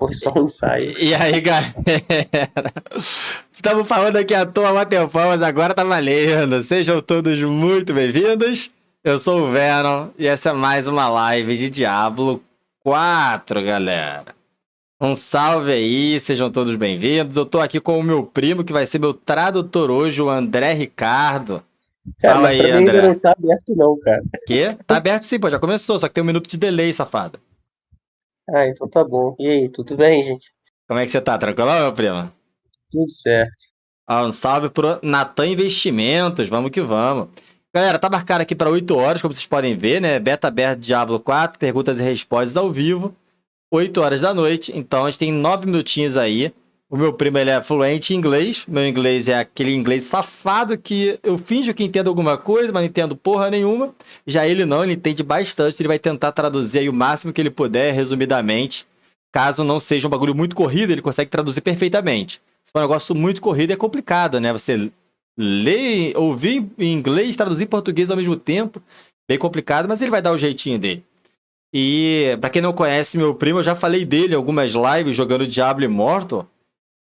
Foi só um ensaio. E aí, galera? Estamos falando aqui à toa há um tempão, mas agora tá valendo. Sejam todos muito bem-vindos. Eu sou o Venom e essa é mais uma live de Diablo 4, galera. Um salve aí, sejam todos bem-vindos. Eu tô aqui com o meu primo, que vai ser meu tradutor hoje, o André Ricardo. Cara, Fala mas pra aí, mim ainda André. não tá aberto não, cara. Quê? Tá aberto sim, pô, já começou, só que tem um minuto de delay, safado. Ah, então tá bom. E aí, tudo bem, gente? Como é que você tá? Tranquilo, meu primo? Tudo certo. Um salve pro Natan Investimentos, vamos que vamos. Galera, tá marcado aqui para 8 horas, como vocês podem ver, né? Beta aberto Diablo 4, perguntas e respostas ao vivo, 8 horas da noite. Então a gente tem 9 minutinhos aí. O meu primo, ele é fluente em inglês. Meu inglês é aquele inglês safado que eu finjo que entendo alguma coisa, mas não entendo porra nenhuma. Já ele não, ele entende bastante. Ele vai tentar traduzir aí o máximo que ele puder, resumidamente. Caso não seja um bagulho muito corrido, ele consegue traduzir perfeitamente. Se for um negócio muito corrido, é complicado, né? Você ler, ouvir em inglês, traduzir em português ao mesmo tempo, bem complicado, mas ele vai dar o jeitinho dele. E pra quem não conhece meu primo, eu já falei dele em algumas lives jogando Diablo Immortal.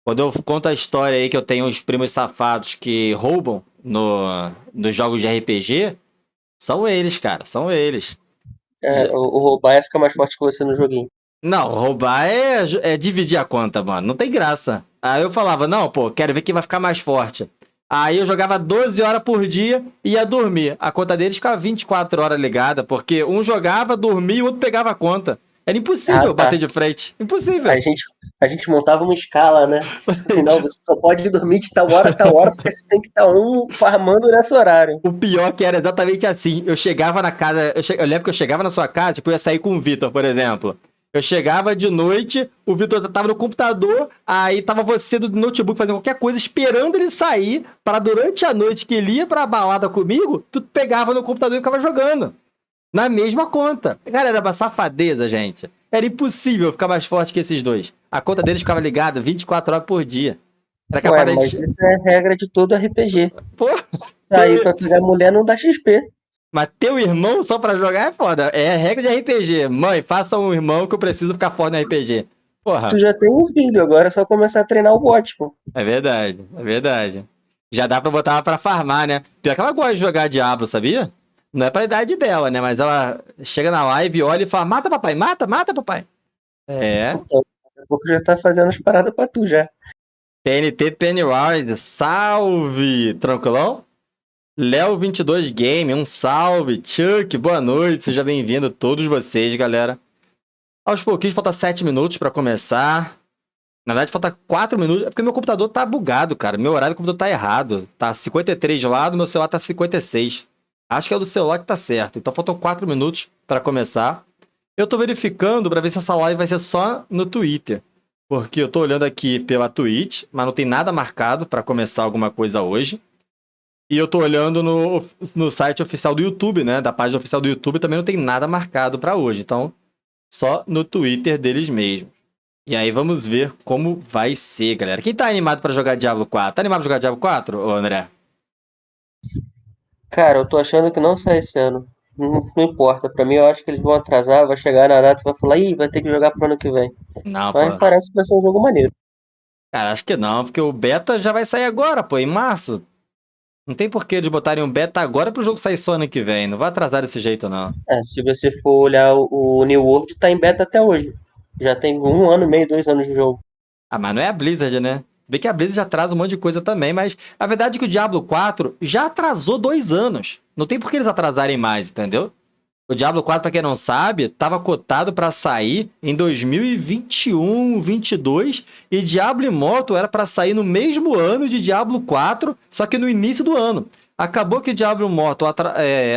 Quando eu conto a história aí que eu tenho uns primos safados que roubam nos jogos de RPG, são eles, cara, são eles. É, o Robaia fica mais forte que você no joguinho. Não, roubar é dividir a conta, mano. Não tem graça. Aí eu falava, não, pô, quero ver quem vai ficar mais forte. Aí eu jogava 12 horas por dia e ia dormir. A conta deles ficava 24 horas ligada, porque um jogava, dormia e o outro pegava a conta. Era impossível Ah, tá. bater de frente. Impossível. A gente montava uma escala, né? Tipo assim, não, você só pode dormir de tal hora, porque você tem que estar farmando nesse horário. O pior que era exatamente assim. Eu chegava na casa. Eu lembro que eu chegava na sua casa, tipo, eu ia sair com o Vitor, por exemplo. Eu chegava de noite, o Vitor tava no computador, aí tava você do notebook fazendo qualquer coisa, esperando ele sair, para durante a noite que ele ia pra balada comigo, tu pegava no computador e ficava jogando. Na mesma conta. Cara, era uma safadeza, gente. Era impossível ficar mais forte que esses dois. A conta deles ficava ligada 24 horas por dia. Era Ué, capaz mas de... isso é regra de todo RPG. Pô, Sair pra pegar mulher não dá XP. mas ter um irmão só pra jogar é foda. É regra de RPG. Mãe, faça um irmão que eu preciso ficar forte no RPG. Tu Porra, já tem um filho, agora é só começar a treinar o bot, pô. é verdade, é verdade. Já dá pra botar ela pra farmar, né? Pior que ela gosta de jogar Diablo, sabia? Não é pra idade dela, né? Mas ela chega na live, olha e fala: mata, papai, mata, mata, papai. É. Então, daqui a pouco já tá fazendo as paradas pra tu já. TNT Pennywise, salve! Tranquilão? Léo22 Game, um salve. Chuck, boa noite, seja bem-vindo todos vocês, galera. Aos pouquinhos, falta 7 minutos pra começar. Na verdade, falta 4 minutos. É porque meu computador tá bugado, cara. Meu horário do computador tá errado. Tá 53 de lado, meu celular tá 56. Acho que é o do celular que tá certo. Então faltam 4 minutos pra começar. Eu tô verificando pra ver se essa live vai ser só no Twitter. Porque eu tô olhando aqui pela Twitch, mas não tem nada marcado pra começar alguma coisa hoje. E eu tô olhando no site oficial do YouTube, né? Da página oficial do YouTube também não tem nada marcado pra hoje. Então, só no Twitter deles mesmos. E aí vamos ver como vai ser, galera. Quem tá animado pra jogar Diablo 4? Tá animado pra jogar Diablo 4, ô André? Cara, eu tô achando que não sai esse ano. Não importa, pra mim eu acho que eles vão atrasar, vai chegar na data e vai falar, ih, vai ter que jogar pro ano que vem. Não, pô. Mas parece que vai ser um jogo maneiro. Cara, acho que não, porque o beta já vai sair agora, pô, em março. Não tem porquê de botarem um beta agora pro jogo sair só ano que vem. Não vai atrasar desse jeito, não. É, se você for olhar o New World, tá em beta até hoje. Já tem 1 ano e meio, 2 anos de jogo. Ah, mas não é a Blizzard, né? Vê que a Blizzard já atrasa um monte de coisa também, mas a verdade é que o Diablo 4 já atrasou 2 anos. Não tem por que eles atrasarem mais, entendeu? O Diablo 4, pra quem não sabe, estava cotado para sair em 2021, 22, e Diablo Immortal era para sair no mesmo ano de Diablo 4, só que no início do ano. Acabou que Diablo Immortal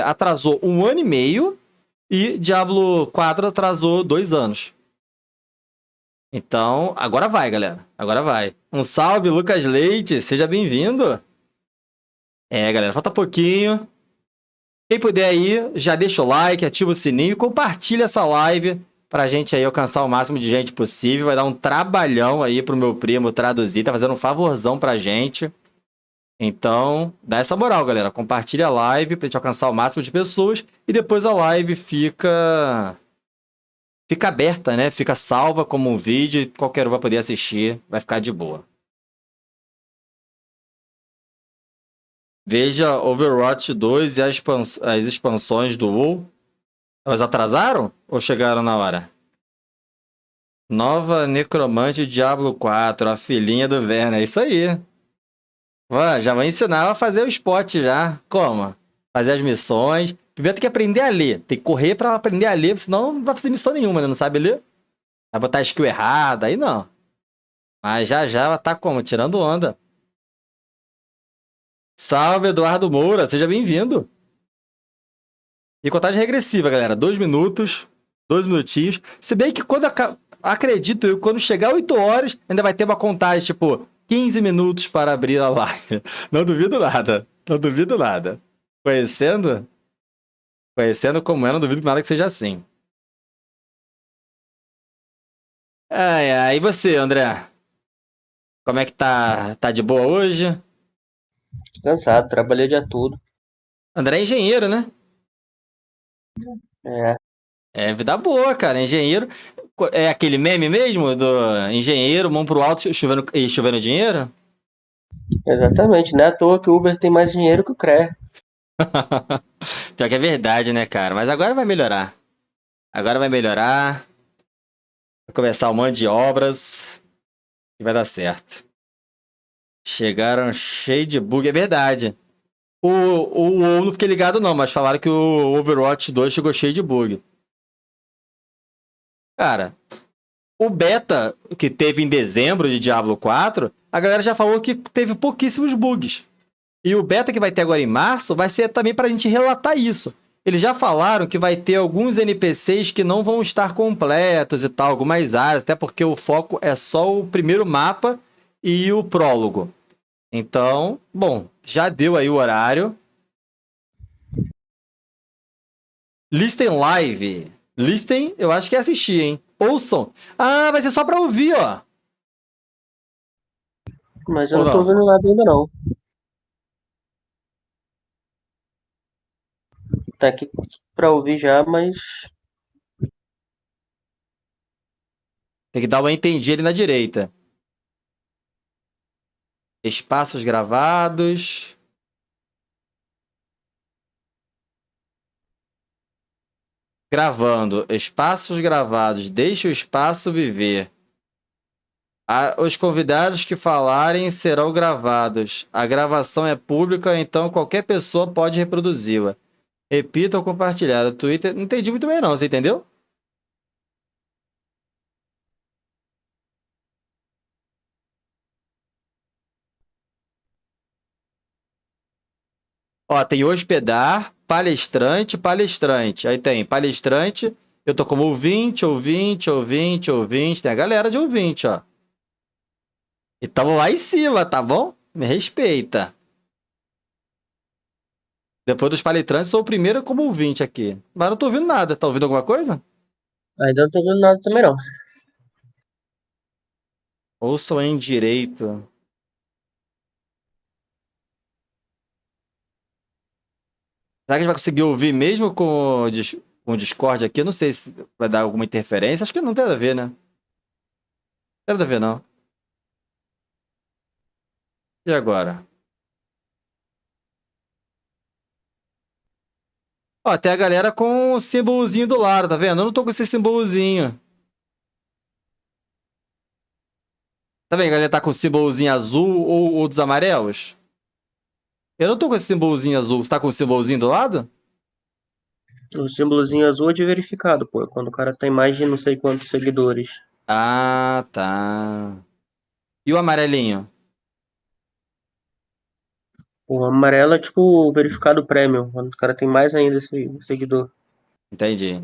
atrasou 1 ano e meio e Diablo 4 atrasou 2 anos. Então, agora vai, galera. Agora vai. Um salve, Lucas Leite. Seja bem-vindo. É, galera, falta pouquinho. Quem puder aí, já deixa o like, ativa o sininho e compartilha essa live pra gente aí alcançar o máximo de gente possível. Vai dar um trabalhão aí pro meu primo traduzir, tá fazendo um favorzão pra gente. Então, dá essa moral, galera. Compartilha a live pra gente alcançar o máximo de pessoas e depois a live fica fica aberta, né? Fica salva como um vídeo e qualquer um vai poder assistir. Vai ficar de boa. Veja Overwatch 2 e as expansões do WoW. Elas atrasaram ou chegaram na hora? Nova Necromante Diablo 4, a filhinha do Verna. É isso aí. Já vai ensinar a fazer o spot já. Como? Fazer as missões. Primeiro tem que aprender a ler. Tem que correr pra aprender a ler, senão não vai fazer missão nenhuma, né? Não sabe ler? Vai botar a skill errada, aí não. Mas já ela tá como? Tirando onda. Salve, Eduardo Moura. Seja bem-vindo. E contagem regressiva, galera. 2 minutos. 2 minutinhos. Se bem que quando... Acredito eu, quando chegar 8 horas, ainda vai ter uma contagem, tipo... 15 minutos para abrir a live. Não duvido nada. Não duvido nada. Conhecendo como é, não duvido nada que seja assim. E você, André? Como é que tá? Tá de boa hoje? Cansado, trabalhei o dia todo. André é engenheiro, né? É, É vida boa, cara. Engenheiro. É aquele meme mesmo do engenheiro, mão pro alto, chovendo dinheiro? exatamente. Não é à toa que o Uber tem mais dinheiro que o CRE. Pior que é verdade, né, cara? Mas agora vai melhorar. Agora vai melhorar. Vai começar um monte de obras. E vai dar certo. Chegaram cheio de bug. É verdade. O WoW não fiquei ligado não, mas falaram que o Overwatch 2 chegou cheio de bug. Cara, o beta que teve em dezembro de Diablo 4, a galera já falou que teve pouquíssimos bugs. E o beta que vai ter agora em março vai ser também pra gente relatar isso. Eles já falaram que vai ter alguns NPCs que não vão estar completos e tal, algumas áreas, até porque o foco é só o primeiro mapa e o prólogo. Então, bom, já deu aí o horário. Listem live. Listem, eu acho que é assistir, hein? Ouçam. Ah, vai ser só pra ouvir, ó. Mas eu Ou não tô não? vendo nada ainda não. Tá aqui pra ouvir já, mas Tem que dar uma entendida ali na direita. Espaços gravados. Gravando. Espaços gravados. Deixe o espaço viver. Os convidados que falarem serão gravados. A gravação é pública, então qualquer pessoa pode reproduzi-la. Repita ou compartilhar. O Twitter. Não entendi muito bem, não. Você entendeu? Ó, tem hospedar, palestrante, palestrante. Aí tem palestrante. Eu tô como ouvinte, ouvinte, ouvinte, ouvinte. Tem a galera de ouvinte, ó. E tamo lá em cima, tá bom? Me respeita. Depois dos palestrantes, sou o primeiro como ouvinte aqui. Mas não tô ouvindo nada. Tá ouvindo alguma coisa? ainda não tô vendo nada também não. Ouçam em direito. Será que a gente vai conseguir ouvir mesmo com o Discord aqui? Eu não sei se vai dar alguma interferência. Acho que não tem nada a ver, né? Não tem nada a ver, não. E agora? Ó, tem a galera com o símbolozinho do lado, tá vendo? Eu não tô com esse símbolozinho. Tá vendo? A galera tá com o símbolozinho azul ou dos amarelos? Eu não tô com esse símbolozinho azul. Você tá com o símbolozinho do lado? O símbolozinho azul é de verificado, pô. Quando o cara tem mais de não sei quantos seguidores. Ah, tá. E o amarelinho? O amarelo é tipo o verificado premium. Quando o cara tem mais ainda esse seguidor. Entendi.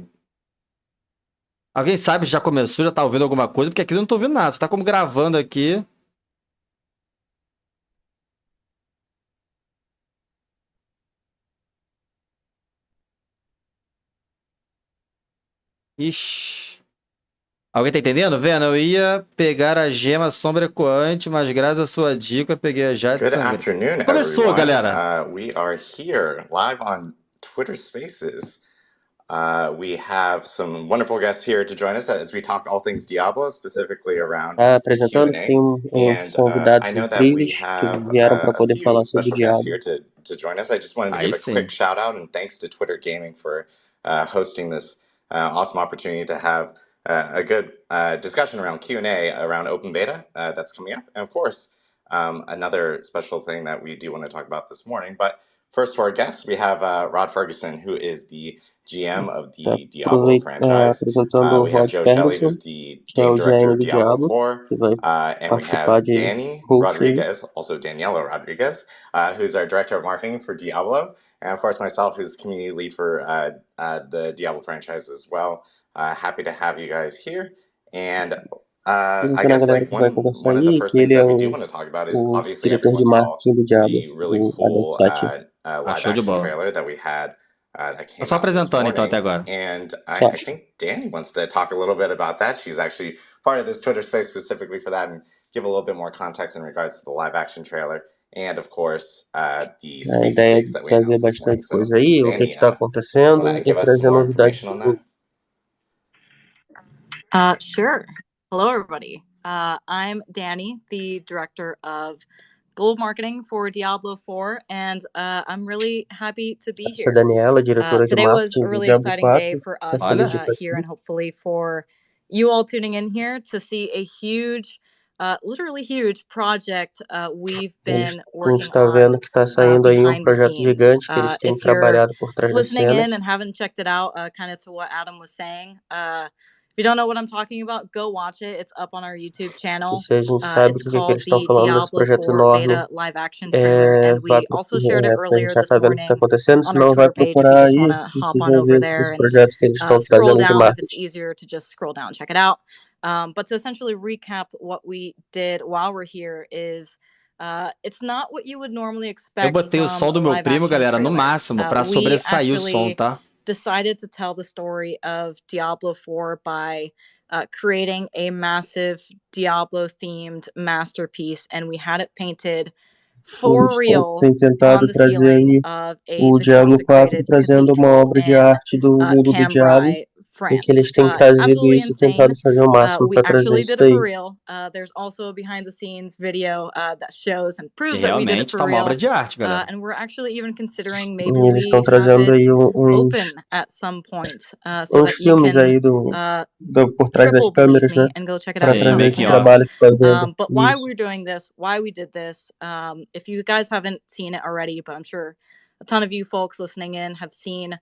Alguém sabe se já começou, já tá ouvindo alguma coisa? Porque aqui eu não tô ouvindo nada. Você tá como gravando aqui. Ixi. Alguém tá entendendo? Vendo? Eu ia pegar a gema sombra ecoante, mas graças à sua dica, eu peguei a jade Good sangrenta. afternoon, Começou, everyone. galera. We are here live on Twitter Spaces. We have some wonderful guests here to join us as we talk all things Diablo, specifically around apresentando que Q&A. tem uns convidados I know that we incríveis que have vieram para a poder few falar sobre special guests Diablo. here to join us. I just wanted to Aí give a sim. quick shout out and thanks to Twitter Gaming for hosting this awesome opportunity to have a good discussion around Q&A around open beta that's coming up. And of course, another special thing that we do want to talk about this morning. But first to our guests, we have Rod Ferguson, who is the GM of the Diablo franchise. Apresentando o We have Rod Joe Shelley, Ferguson, who's the que é game o director GM of do Diablo Diablo, 4. que vai And we participar have de Danny host aí. Rodriguez, also Daniela Rodriguez, who's our director of marketing for Diablo. And of course, myself, who's community lead for the Diablo franchise as well. Happy to have you guys here. And I Então, a guess galera like que vai one conversar of the aí, first que things ele é that we do want to talk about is o obviously diretor de everyone saw marketing do Diablo, the really o Adam cool Sati. live Show de action bola. trailer that we had that Tá came só out this apresentando então até morning. agora. And Só. I think Danny wants to talk a little bit about that. She's actually part of this Twitter space specifically for that and give a little bit more context in regards to the live action trailer and of course the A ideia sweepstakes é that we trazer announced this morning. bastante So coisa aí, o que Danny, está acontecendo want to e give us trazer some more novidades information on do that? Sure. Hello, everybody. I'm Danny, the director of global marketing for Diablo 4, and I'm really happy to be Essa here. Daniela, diretora de Today was marketing a do really Diablo exciting 4, day for tá us feliz de here, and participar. hopefully for you all tuning in here to see a huge, literally huge project we've A gente been working está on vendo que está saindo aí behind the projeto scenes. gigante que eles têm If you're trabalhado por trás das listening cenas. in and haven't checked it out, kind of to what Adam was saying, if you don't know what I'm talking about, go watch it. It's up on our YouTube channel. Se a gente sabe It's o que eles called estão the falando desse Diablo projeto 4 enorme, beta live action trailer, and vá we also shared it a gente earlier já this está vendo o que está morning acontecendo, on our senão vai Twitter page. If you procurar just aí want to e hop vocês on vão over ver there esse and projeto que eles estão scroll trazendo de down if it's marketing. easier to just scroll down and check it out. But to essentially recap what we did while we're here is it's not what you would normally expect. Eu botei o som do meu primo, galera, no máximo, pra sobressair o som, tá? Decided to tell the story of Diablo 4 by creating a massive Diablo-themed masterpiece, and we had it painted for real Tem tentado on the trazer ceiling aí of o the Diablo 4 consecrated trazendo uma cathedral obra de in arte do mundo do Diablo, Cambrai, em France. que eles têm It's trazido absolutely isso e insane. tentado fazer o máximo We para trazer actually isso did it for daí. real. There's also a behind the scenes video that shows and proves E that we did it realmente for tá uma real. obra de arte, galera. And we're actually even considering E maybe eles estão we have trazendo it aí open at some point, so uns that you filmes can aí por trás das triple believe câmeras, né? me and go check it Para out Sim, trazer yourself esse if you making want. trabalho que está vendo. But why Isso. we're doing this, why we did this, if you guys haven't seen it already, but I'm sure a ton of you folks listening in have seen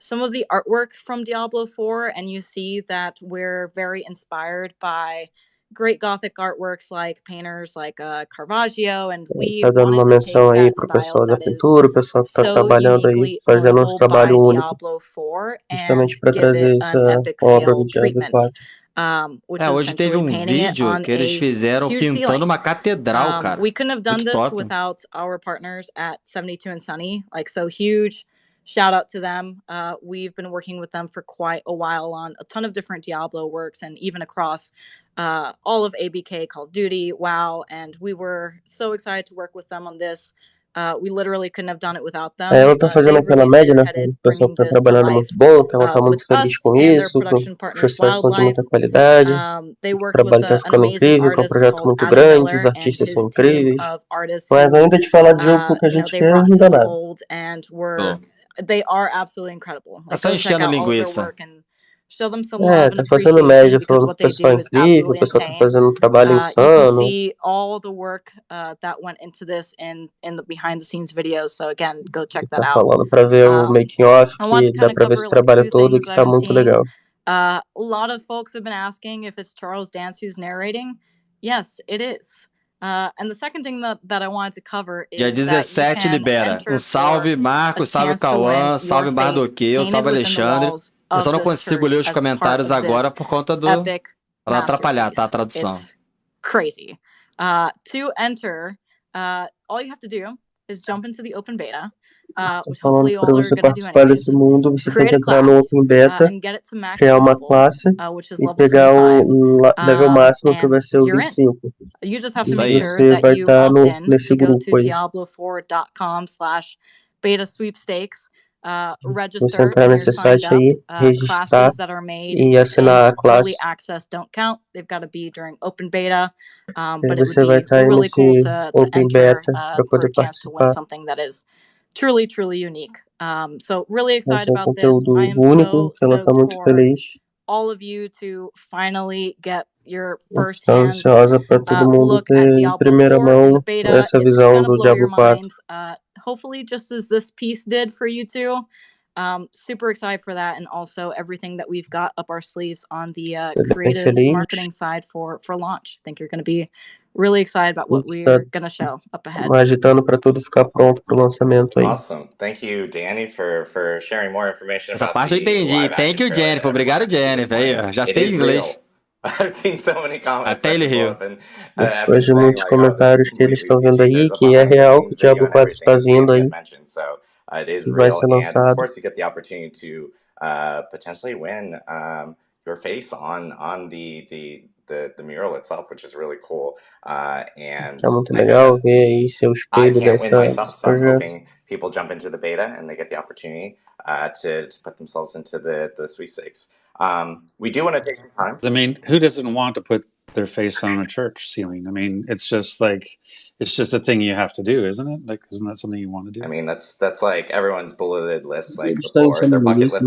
some of the artwork from Diablo 4, and you see that we're very inspired by great Gothic artworks like painters like Caravaggio, and we Tá dando uma wanted to take menção aí that pro style pessoal da that is pintura, o pessoal que está so trabalhando aí, uniquely fazendo um ownable trabalho by único, Diablo 4 and justamente para give trazer it an essa epic obra do scale Diablo treatment. 4. Which is Hoje teve essentially painting it vídeo on que eles a fizeram huge pintando ceiling. uma catedral, cara. We couldn't have done Muito this top. without our partners at 72 and Sunny. Like, so huge shout out to them. We've been working with them for quite a while on a ton of different Diablo works and even across all of ABK, Call of Duty, WoW, and we were so excited to work with them on this. We literally couldn't have done it without them. Ela tá fazendo aquela média, né? O pessoal que tá trabalhando muito bom, que ela tá muito feliz com isso, que os processos são de muita qualidade, o trabalho tá ficando incrível, que é um projeto muito grande, os artistas são incríveis. Mas ainda de falar de jogo que a gente fez, não dá nada. They are absolutely incredible. Tá só enchendo linguiça. Show them some love and Tá fazendo appreciation média, because falando what que o they pessoal é do is incrível, o absolutely pessoal tá insane. fazendo um trabalho You can insano. see all the work that went into this in the behind the scenes videos. So again, go check that Tá out. falando pra ver o making off, que dá pra ver esse trabalho todo, que tá muito legal. A lot of folks have been asking if it's Charles Dance who's narrating. Yes, it is. And the second thing that I wanted to cover is Dia 17 libera. Um salve Marcos, salve Cauã, salve Bardoqueu, salve Alexandre. Eu só não consigo ler os comentários agora por conta do... Pra atrapalhar, tá, a tradução. It's crazy. To enter, all you have to do is jump into the open beta, which hopefully all are going to do anyways. Mundo, você tem Create que a entrar class no open beta, and get it to max criar uma level, classe which is e level pegar 25. o level máximo, que vai ser o You're in. 25. You just have Isso to make aí. sure Você that vai you estar opt in nesse to go grupo to aí. diablo4.com/beta sweepstakes. Você entrar nesse site aí, registrar e assinar a classe. E você vai estar aí nesse Open Beta para poder participar. Esse é um conteúdo único, ela está muito feliz. Estou ansiosa para todo mundo ter em primeira mão essa visão do Diablo 4. Hopefully just as this piece did for you two. Super excited for that, and also everything that we've got up our sleeves on the creative marketing side for launch. I think you're going to be really excited about what we're going to show up ahead. Agitando para tudo ficar pronto para o lançamento aí. Awesome. Thank you, Danny, for sharing more information Essa about parte eu entendi. Thank you, Jennifer. Obrigado, Jennifer. Aí, já sei inglês. I've seen so many comments. Até ele riu. Depois de muitos comentários que eles estão vendo aí, que é real que o Diablo 4 está vindo aí, que vai ser lançado. Of course, you get the opportunity to potentially win your face on the mural itself, which is really cool. And é muito legal ver aí seu espelho desse projeto. I'm hoping people jump into the beta and they get the opportunity to put themselves into the sweepstakes. We do want to take some time. I mean, who doesn't want to put their face on a church ceiling? I mean, it's just a thing you have to do, isn't it? Like, isn't that something you want to do? I mean, that's like everyone's bulleted list, like before their bucket list.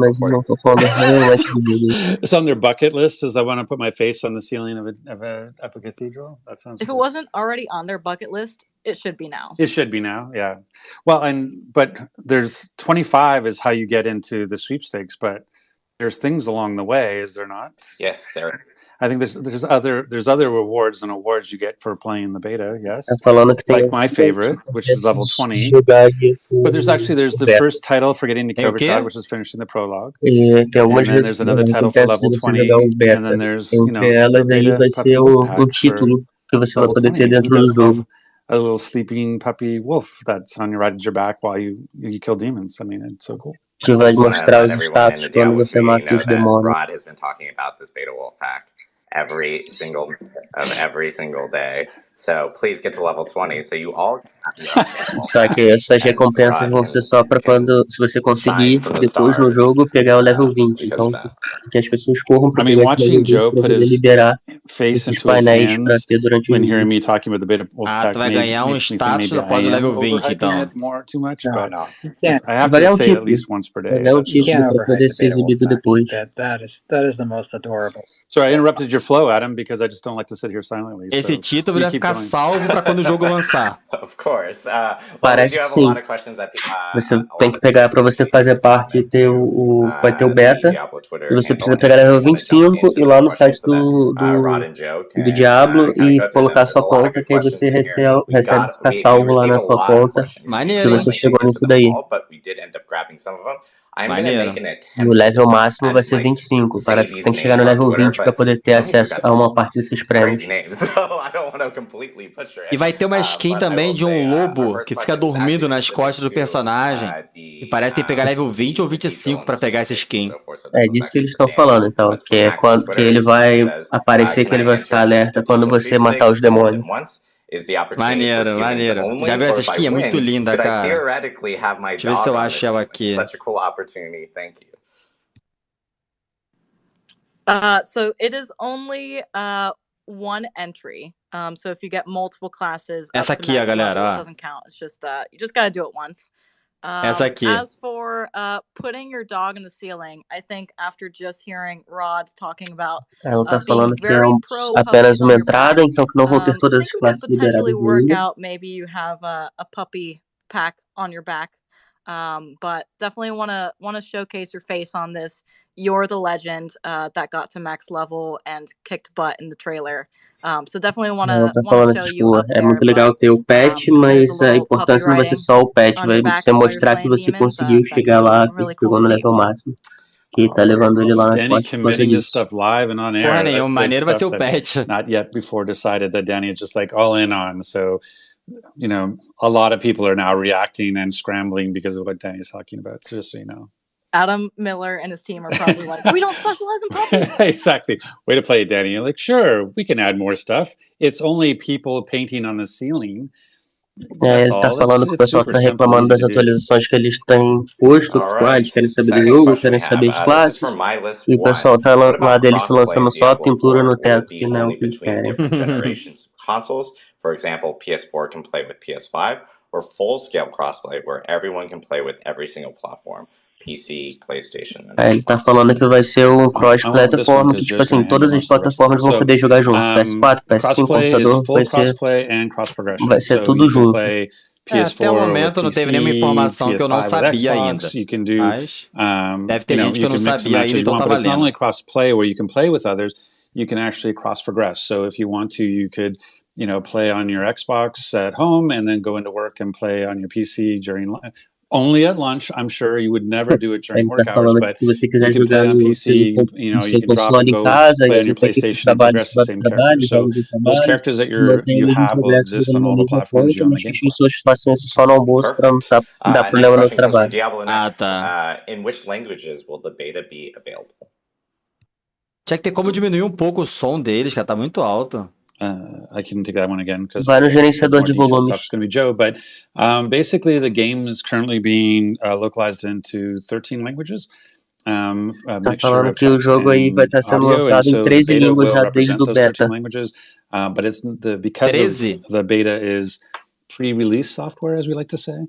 It's on their bucket list. Is I want to put my face on the ceiling of a cathedral. That sounds. If cool. It wasn't already on their bucket list, it should be now. It should be now, yeah. Well, but there's 25 is how you get into the sweepstakes, but there's things along the way, is there not? Yes, there. I think there's other rewards and awards you get for playing the beta. Yes, like my favorite, which is level 20. But there's the first title for getting the Covershot, which is finishing the prologue. And then there's another title for level 20, and then there's the beta puppy wolf pack a little sleeping puppy wolf that's on your rides your back while you kill demons. I mean, it's so cool. Que vai mostrar os status quando você mata os demônios. Rod has been talking about this beta wolf pack every single day. So please get to level 20 so you all Só que essas recompensas vão ser só para se você conseguir depois no jogo pegar o level 20. Então, que as pessoas corram para pegar esse level 20 para poder liberar esses painéis para ter durante o jogo. Tu vai ganhar um status após o level 20, então. Vai ganhar um título para poder ser exibido depois. That is the most adorable. Sorry, I interrupted your flow, Adam, because I just don't like to sit here silently. Esse título vai ficar salvo para quando o jogo lançar. Of course. Parece que sim. Você tem que pegar para você fazer parte e vai ter o beta. E você precisa pegar level 25 e lá no site do Diablo e colocar sua conta, que aí você recebe ficar salvo lá na sua conta. Maneiro. Se você chegou nisso daí. E o level máximo vai ser 25. Parece que tem que chegar no level 20 para poder ter acesso a uma parte desses prêmios. E vai ter uma skin também de um lobo que fica dormindo nas costas do personagem. E parece que tem que pegar level 20 ou 25 para pegar essa skin. É disso que eles estão falando, então. Que é quando que ele vai aparecer, que ele vai ficar alerta quando você matar os demônios. Maneiro, maneiro. Já viu essa skin? É muito linda, cara. Deixa eu ver se eu acho ela aqui. So it is only one entry. So if you get multiple classes, essa aqui, galera, it doesn't count. It's just you just gotta do it once. Essa aqui. As for putting your dog in the ceiling, I think after just hearing Rod talking about ela tá falando que é apenas uma entrada, então que não vão ter todas as classes liberadas ainda. Maybe you have a puppy pack on your back, but definitely wanna showcase your face on this. You're the legend that got to max level and kicked butt in the trailer. So definitely wanna show you up there, é muito legal ter o pet, mas a importância não vai ser só o pet, vai você mostrar que você conseguiu chegar lá, que você chegou no level máximo. Que tá levando ele lá nas costas por causa disso. Porra nenhuma, maneiro vai ser o pet. Not yet before decided that Danny is just like all in on, so you know, a lot of people are now reacting and scrambling because of what Danny's talking about, so just so you know. Adam Miller and his team are probably like, we don't specialize in puppies. Exactly. Way to play it, Danny. You're like, sure, we can add more stuff. It's only people painting on the ceiling. Ele tá falando que o pessoal tá reclamando das atualizações que eles têm posto, tipo, eles querem saber do jogo, querem saber as classes, e o pessoal tá lá deles tá lançando só pintura no teto, que não é o que eles querem. Consoles, for example, PS4 can play with PS5, or full-scale crossplay, where everyone can play with every single platform. PC, PlayStation, and Ele tá falando que vai ser um cross-plataforma, que tipo assim, todas as plataformas vão poder jogar junto. PS4, PS5, computador, vai ser tudo junto. Até o momento não teve nenhuma informação que eu não sabia ainda. Mas deve ter gente que eu não sabia ainda, então tá valendo. You can actually cross-progress. So if you want to, you could, play on your Xbox at home and then go into work and play on your PC during only at lunch. I'm sure you would never do it during work hours, but you can play on PC, you can drop and go play on your PlayStation and progress the same characters. So those characters that you have will exist on all the platforms you own the game for. Diablo next. In which languages will the beta be available? Tinha que ter como diminuir um pouco o som deles, cara, tá muito alto. I can take that one again because vai no gerenciador de volumes. Stuff's going to be Joe, but basically the game is currently being localized into 13 languages. Tá falando que o jogo aí vai estar sendo lançado em 13 línguas já desde o beta. But it's because the beta is pre-release software, as we like to say,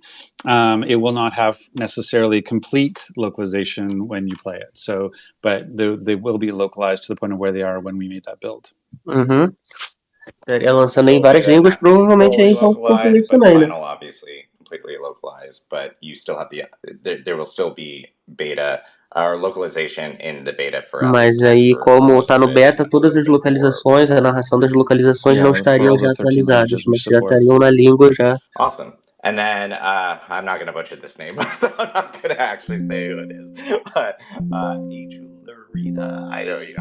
it will not have necessarily complete localization when you play it. So, but they will be localized to the point of where they are when we made that build. Estaria lançando em várias línguas, provavelmente aí com português também, né? Obviously completely localized, but you still have there will still be beta or localization in the beta for. Mas aí, como tá no beta, todas as localizações, a narração das localizações não estariam já atualizadas, mas já estariam na língua já. Awesome. And then I'm not going to butcher this name, so I'm not going to actually say who it is. But I know you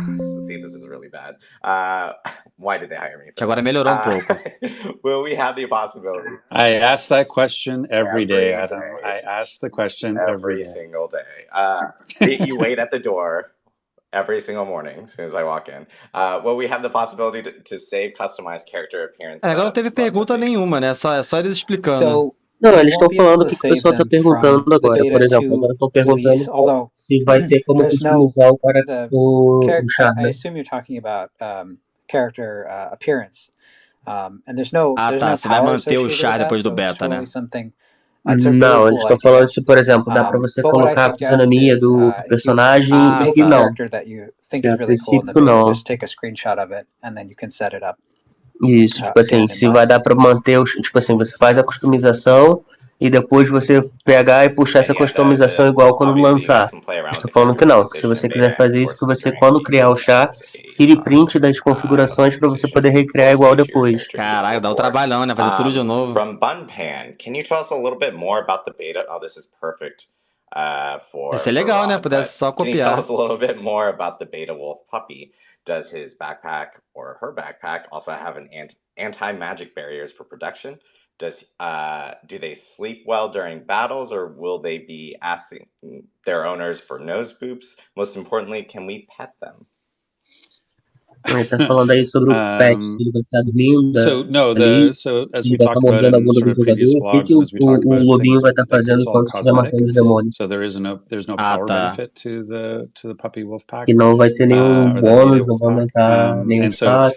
see, this is really bad. Why did they hire me? Agora melhorou pouco. Will we have the possibility? I ask that question every day, Adam. I ask the question every single day. You wait at the door every single morning, as soon as I walk in. Will we have the possibility to save customized character appearance? Agora não teve pergunta nenhuma, né? Só eles explicando. Não, eles estão falando o que o pessoal está perguntando agora. Por exemplo, agora estão perguntando se vai ter como customizar o char. I assume you're talking about character appearance. And there's no você vai manter o char depois do beta, né? Não, eles estão falando se, por exemplo, dá pra você colocar a fisionomia do personagem e não. A princípio, não. Isso, tipo assim, se vai dar pra manter, tipo assim, você faz a customização e depois você pegar e puxar essa customização igual quando lançar. Estou falando que não, que se você quiser fazer isso, que você, quando criar o char, tire print das configurações para você poder recriar igual depois. Caralho, dá um trabalhão, né? Fazer tudo de novo. From Bunpan, can you tell us a little bit more about the beta? Oh, this is perfect. Isso é legal, né? Pudesse só copiar. Can you tell us a little bit more about the beta wolf puppy? Does his backpack or her backpack also have an anti-magic barriers for production? Do they sleep well during battles, or will they be asking their owners for nose boops? Most importantly, can we pet them? Ele tá falando aí sobre o pet, se ele vai estar dormindo. So as we talked about in sort of previous vlogs, as we talked about, lobinho vai estar fazendo quando estiver matando os demônios. So there's no power benefit to the puppy wolf pack. E não vai ter nenhum bônus, não vai aumentar nenhum status,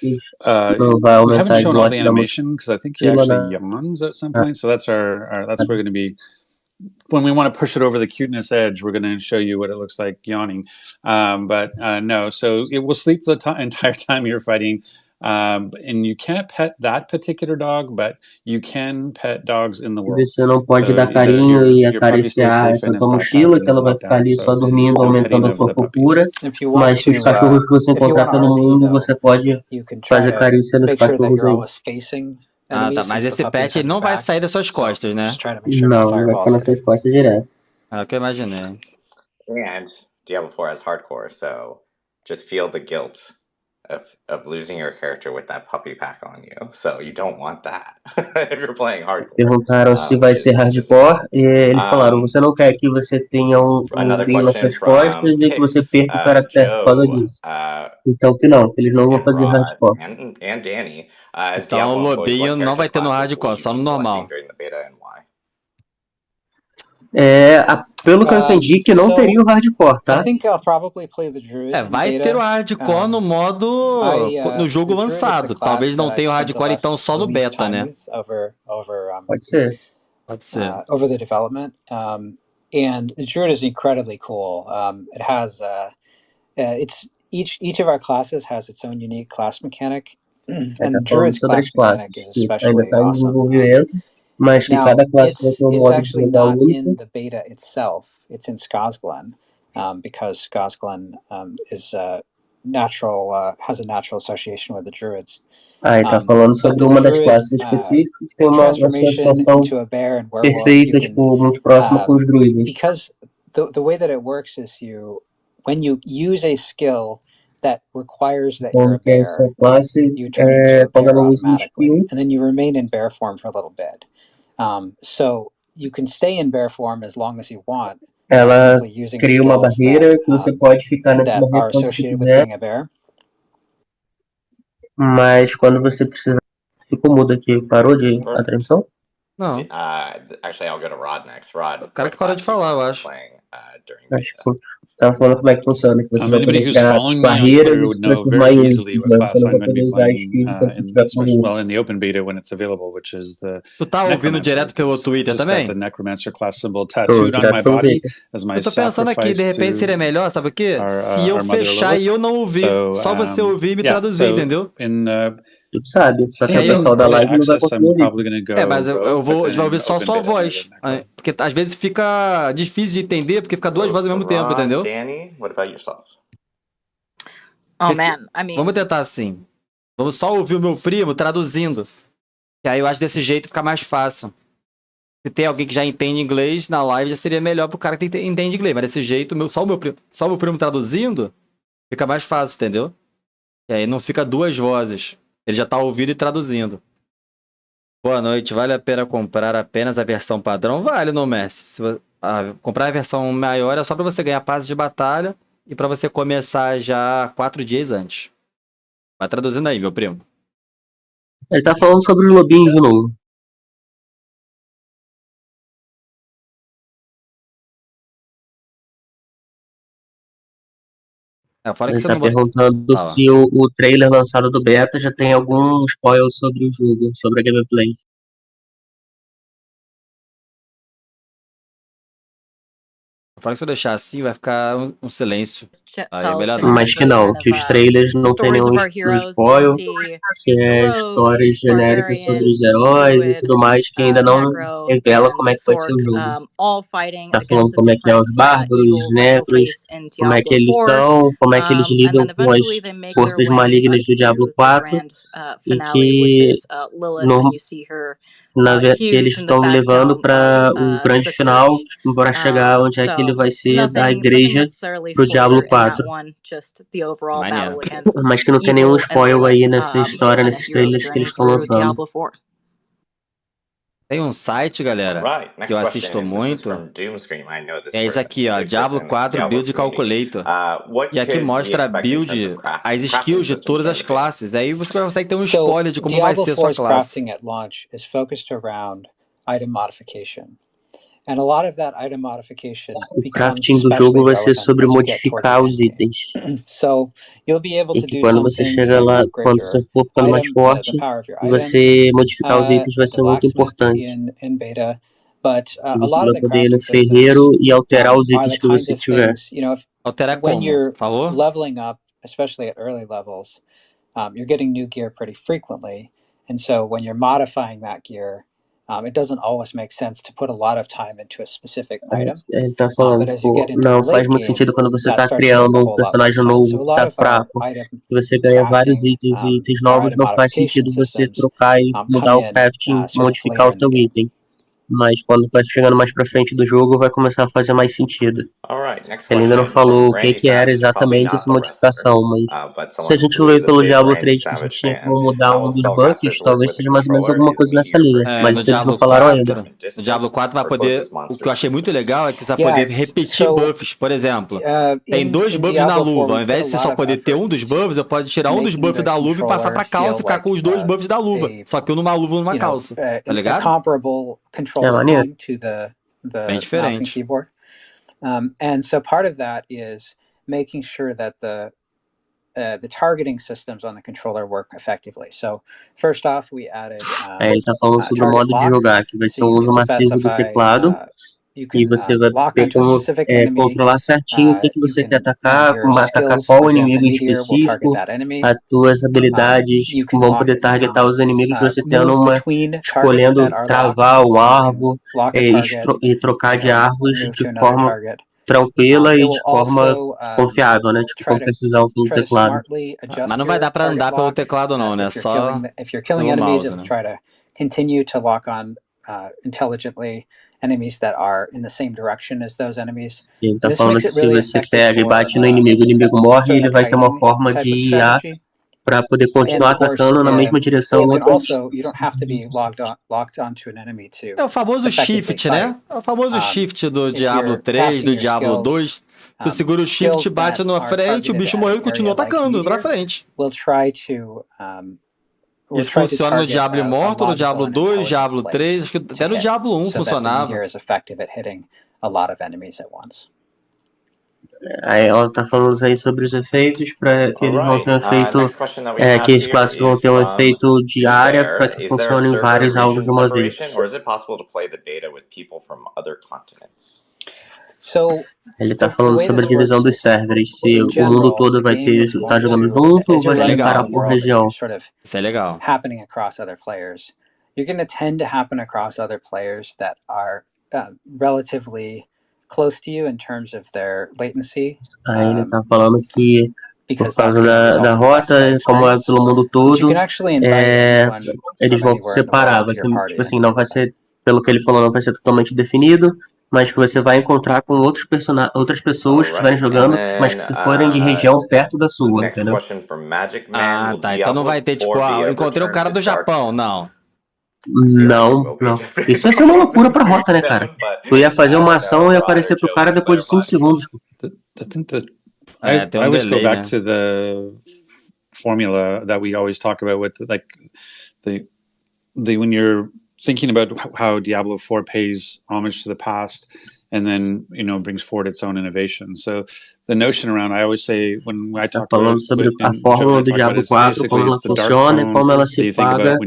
não vai we haven't aumentar shown all the animation because I think he actually yawns at some point. So that's we're going to be. When we want to push it over the cuteness edge, we're going to show you what it looks like yawning. But no, so it will sleep the entire time you're fighting. And you can't pet that particular dog, but you can pet dogs in the world. Você não pode dar carinho e acariciar essa tua mochila, que ela vai ficar ali só dormindo, aumentando a sua fofura. Mas os cachorros que você encontrar pelo mundo, você pode fazer carícia nos cachorros aí. Tá, mas esse pet ele não vai sair das suas costas, né? Não, vai ficar nas suas costas direto. É o que eu imaginei. And Diablo 4 is hardcore, so just feel the guilt of losing your character with that puppy pack on you. So you don't want that if you're playing hardcore. Perguntaram se vai ser hardcore e eles falaram, você não quer que você tenha brilho nas suas costas e que você perca o caractere por causa disso. Então que não, eles não vão fazer hardcore. And Danny, então o lobinho não vai ter no hardcore, só no normal. Pelo que eu entendi, que não teria o hardcore, tá? Vai ter o hardcore no modo no jogo lançado. Talvez não tenha o hardcore então só no beta, né? Pode ser. Pode ser. Over the development, and the Druid is incredibly cool. It has each of our classes has its own unique class mechanic, and Druid's class mechanic is especially awesome. Mas que cada classe vai ter um modo de jogar único. In the beta itself, it's in Skazglen, because Skazglen is natural, has a natural association with the Druids. Ele tá falando sobre uma das classes específicas que tem uma associação perfeita, tipo, muito próxima com os druidas. Because the way that it works is when you use a skill that requires that you're a bear, you turn into a bear automatically, and then you remain in bear form for a little bit. So you can stay in bear form as long as you want. Ela cria uma barreira que você pode ficar nessa barreira quando você quiser. Mas quando você precisa... Ficou mudo aqui. Parou a transmissão? Não. Actually, I'll go to Rod next. Rod, o cara que parou de falar, eu acho. Acho que sim. Tava falando como é que funciona, que você vai poder criar barreiras e se transformar em você não vai poder usar skill quando você tiver com isso. Tu tá ouvindo direto pelo Twitter também? Eu tô pensando aqui, de repente seria melhor, sabe o quê? Se eu fechar e eu não ouvir, só você ouvir e me traduzir, entendeu? Tu sabe, só que o pessoal da live não vai conseguir ouvir. Mas a gente vai ouvir só a sua voz. Porque às vezes fica difícil de entender, porque fica duas vozes ao mesmo tempo, entendeu? Danny, what about yourself? Oh, man, I mean... Vamos tentar assim. Vamos só ouvir o meu primo traduzindo. Que aí eu acho que desse jeito fica mais fácil. Se tem alguém que já entende inglês, na live já seria melhor pro cara que entende inglês. Mas desse jeito, só o meu primo traduzindo, fica mais fácil, entendeu? E aí não fica duas vozes. Ele já tá ouvindo e traduzindo. Boa noite. Vale a pena comprar apenas a versão padrão? Vale, no Messi. Comprar a versão maior é só para você ganhar passes de batalha e para você começar já 4 dias antes. Vai traduzindo aí, meu primo. Ele tá falando sobre o lobinho de novo. Ele tá perguntando se o trailer lançado do beta já tem algum spoiler sobre o jogo, sobre a gameplay. Fala que se eu deixar assim, vai ficar um silêncio. Aí é melhor não. Mas que não, que os trailers não tem nenhum spoiler, que é histórias genéricas sobre os heróis e tudo mais, que ainda não revela como é que vai ser o jogo. Tá falando como é que é os bárbaros, os necros, como é que eles são, como é que eles lidam com as forças malignas do Diablo 4, e que que eles estão levando para o grande final, para chegar onde é que ele vai ser da igreja pro Diablo 4. Mas que não tem nenhum spoiler aí nessa história, nesses trailers que eles estão lançando. Tem um site, galera, que eu assisto muito. É esse aqui, ó, Diablo 4 Build Calculator. E aqui mostra a build, as skills de todas as classes. Aí você consegue ter um spoiler de como vai ser a sua classe. O crafting do jogo vai ser sobre modificar os itens. E que quando você chega lá, quando você for ficando mais forte, você modificar os itens vai ser muito importante. E você vai poder ir no ferreiro e alterar os itens que você tiver. Alterar como? Por favor? Leveling up, especially at early levels, you're getting new gear pretty frequently. And so when you're modifying that gear, it doesn't always make sense to put a lot of time into a specific item. Ele tá falando, não faz muito sentido quando você tá criando um personagem novo que tá fraco. Você ganha vários itens e itens novos, não faz sentido você trocar e mudar o crafting, modificar o teu item. Mas quando vai chegando mais pra frente do jogo, vai começar a fazer mais sentido. Ele ainda não falou o que era exatamente essa modificação, mas se a gente ler pelo Diablo 3 que a gente tinha como mudar um dos buffs, talvez seja mais ou menos alguma coisa nessa linha, mas isso eles não falaram ainda. No Diablo 4 vai poder, o que eu achei muito legal é que você vai poder repetir buffs, por exemplo, tem 2 buffs na luva, ao invés de você só poder ter um dos buffs, você pode tirar um dos buffs da luva e passar pra calça e ficar com os 2 buffs da luva, só que um numa luva e um numa calça, tá ligado? É maneiro. Bem diferente. And so part of that is making sure that the targeting systems on the controller work effectively. So first off, we added ele tá falando sobre o modo de jogar, que vai ser o uso massivo do teclado, e você vai ter como controlar certinho o que você quer atacar qual inimigo em específico, as tuas habilidades vão poder targetar os inimigos, você escolhendo travar o alvo e trocar de arvos de forma tranquila e de forma confiável, né? Tipo, com precisão pelo teclado. Mas não vai dar pra andar pelo teclado não, né? Só pelo mouse, né? Continue to lock on intelligently enemies that are in the same direction as those enemies. Ele tá falando que se você pega e bate no inimigo, o inimigo morre e ele vai ter uma forma de ir para poder continuar atacando na mesma direção. É o famoso shift, né? É o famoso shift do Diablo 3, do Diablo 2. Tu segura o shift, bate na frente, o bicho morreu e continua atacando pra frente. Isso funciona no Diablo Immortal, no Diablo 2, Diablo 3, acho que até no Diablo 1 funcionava. Aí ela tá falando aí sobre os efeitos, para que eles vão ter um efeito, que as classes vão ter um efeito de área para que funcione em vários alvos de uma vez. Ele tá falando sobre a divisão dos servers, se o mundo todo vai tá jogando junto ou vai se separar por região. Isso é legal. Happening across other players. You're going to tend to happen across other players that are relatively close to you in terms of their latency. Aí ele tá falando que por causa da rota, como é pelo mundo todo, eles vão se separar, vai ser, tipo assim, não vai ser, pelo que ele falou, não vai ser totalmente definido, mas que você vai encontrar com outras pessoas que estiverem jogando, mas que se forem de região perto da sua, entendeu? Ah, tá, então não vai ter, tipo, eu encontrei um cara do Japão, não. Não. Isso ia ser uma loucura pra rota, né, cara? Tu ia fazer uma ação e ia aparecer pro cara depois de 5 segundos. I always go back to the formula that we always talk about with, like, when you're thinking about how Diablo 4 pays homage to the past and then, brings forward its own innovation. So the notion around, I always say, when I talk about sobre a fórmula do Diablo 4, como ela funciona e como ela se paga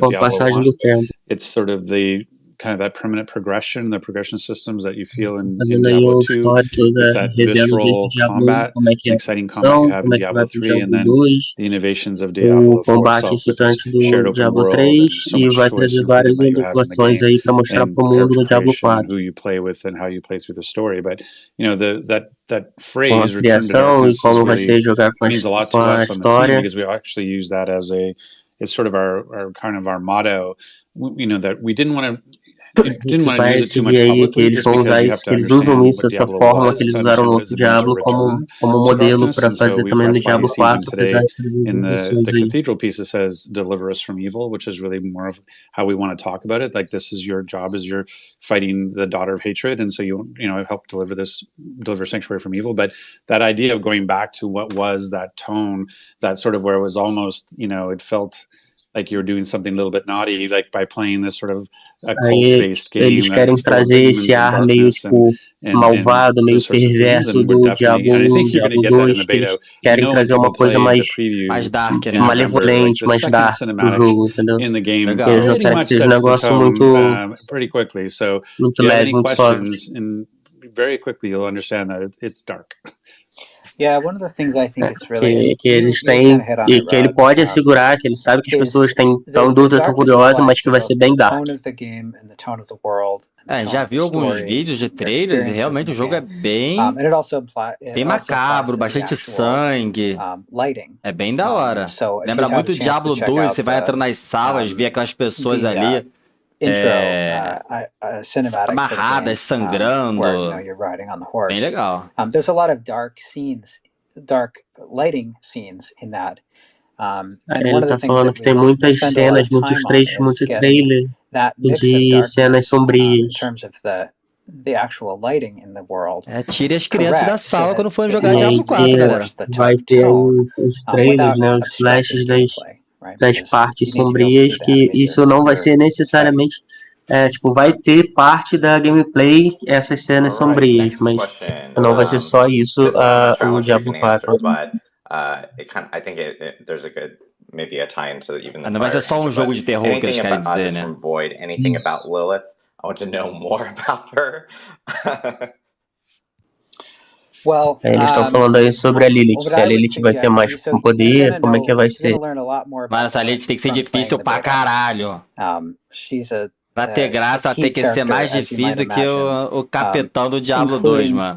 com a passagem do tempo. It's sort of the kind of that permanent progression, the progression systems that you feel in Diablo 2, it's that visceral combat, the exciting combat you have in Diablo 3, and then the innovations of Diablo 4 itself, with this shared open world, and so much choice and freedom that you have in the game, and character creation, who you play with, and how you play through the story. But, that phrase, return to darkness, really means a lot to us on the team, because we actually use that as it's sort of our kind of our motto, that we didn't want to vai seguir aí que eles vão usar isso, que eles usam isso, essa fórmula que eles usaram no outro Diablo como modelo para fazer também no Diablo 4, apesar de in the cathedral piece, it says deliver us from evil, which is really more of how we want to talk about it. Like, this is your job, as you're fighting the daughter of hatred, and so you help deliver sanctuary from evil. But that idea of going back to what was that tone, that sort of where it was almost, it felt like you were doing something a little bit naughty, like by playing this sort of cult-based game. Eles querem trazer esse ar meio, tipo, malvado, meio perverso do Diablo 1, Diablo 2, que eles querem trazer uma coisa mais dark, né? malevolente, mais dark pro jogo, entendeu? Eles não querem que seja um negócio muito leve, muito suave. Very quickly you'll understand that it's dark. Yeah, one of the things I think is really que eles têm e que ele pode assegurar que ele sabe que as pessoas estão dúvida, tão curiosas, mas que vai ser bem dark. Já vi alguns vídeos de trailers e realmente o jogo é bem macabro, bastante sangue. É bem da hora. Lembra muito Diablo 2, você vai entrando nas salas, vê aquelas pessoas ali. cinematic amarradas, sangrando. where, you're riding on the horse. Bem legal. There's a lot of dark lighting scenes in that. Ele tá falando que tem muitas cenas, muitos trechos, muito trailer de cenas sombrias. In terms of the actual lighting in the world. Tire as crianças da sala quando forem jogar Diablo 4, galera. Vai ter os trailers, né, os flashes das partes sombrias, que isso não vai ser necessariamente, tipo, vai ter parte da gameplay essas cenas sombrias, mas não vai ser só isso o Diablo 4. I think there's a good maybe a tie into even the não vai ser só jogo de terror que eles querem dizer, né? Void, anything about Lilith? I want to know more about her. Well, eles estão falando aí sobre a Lilith. Se a Lilith vai ter mais poder, como é que vai ser? Mas essa Lilith tem que ser difícil pra caralho. Pra ter graça, ela tem que ser mais difícil do que o capitão do Diablo 2, mano.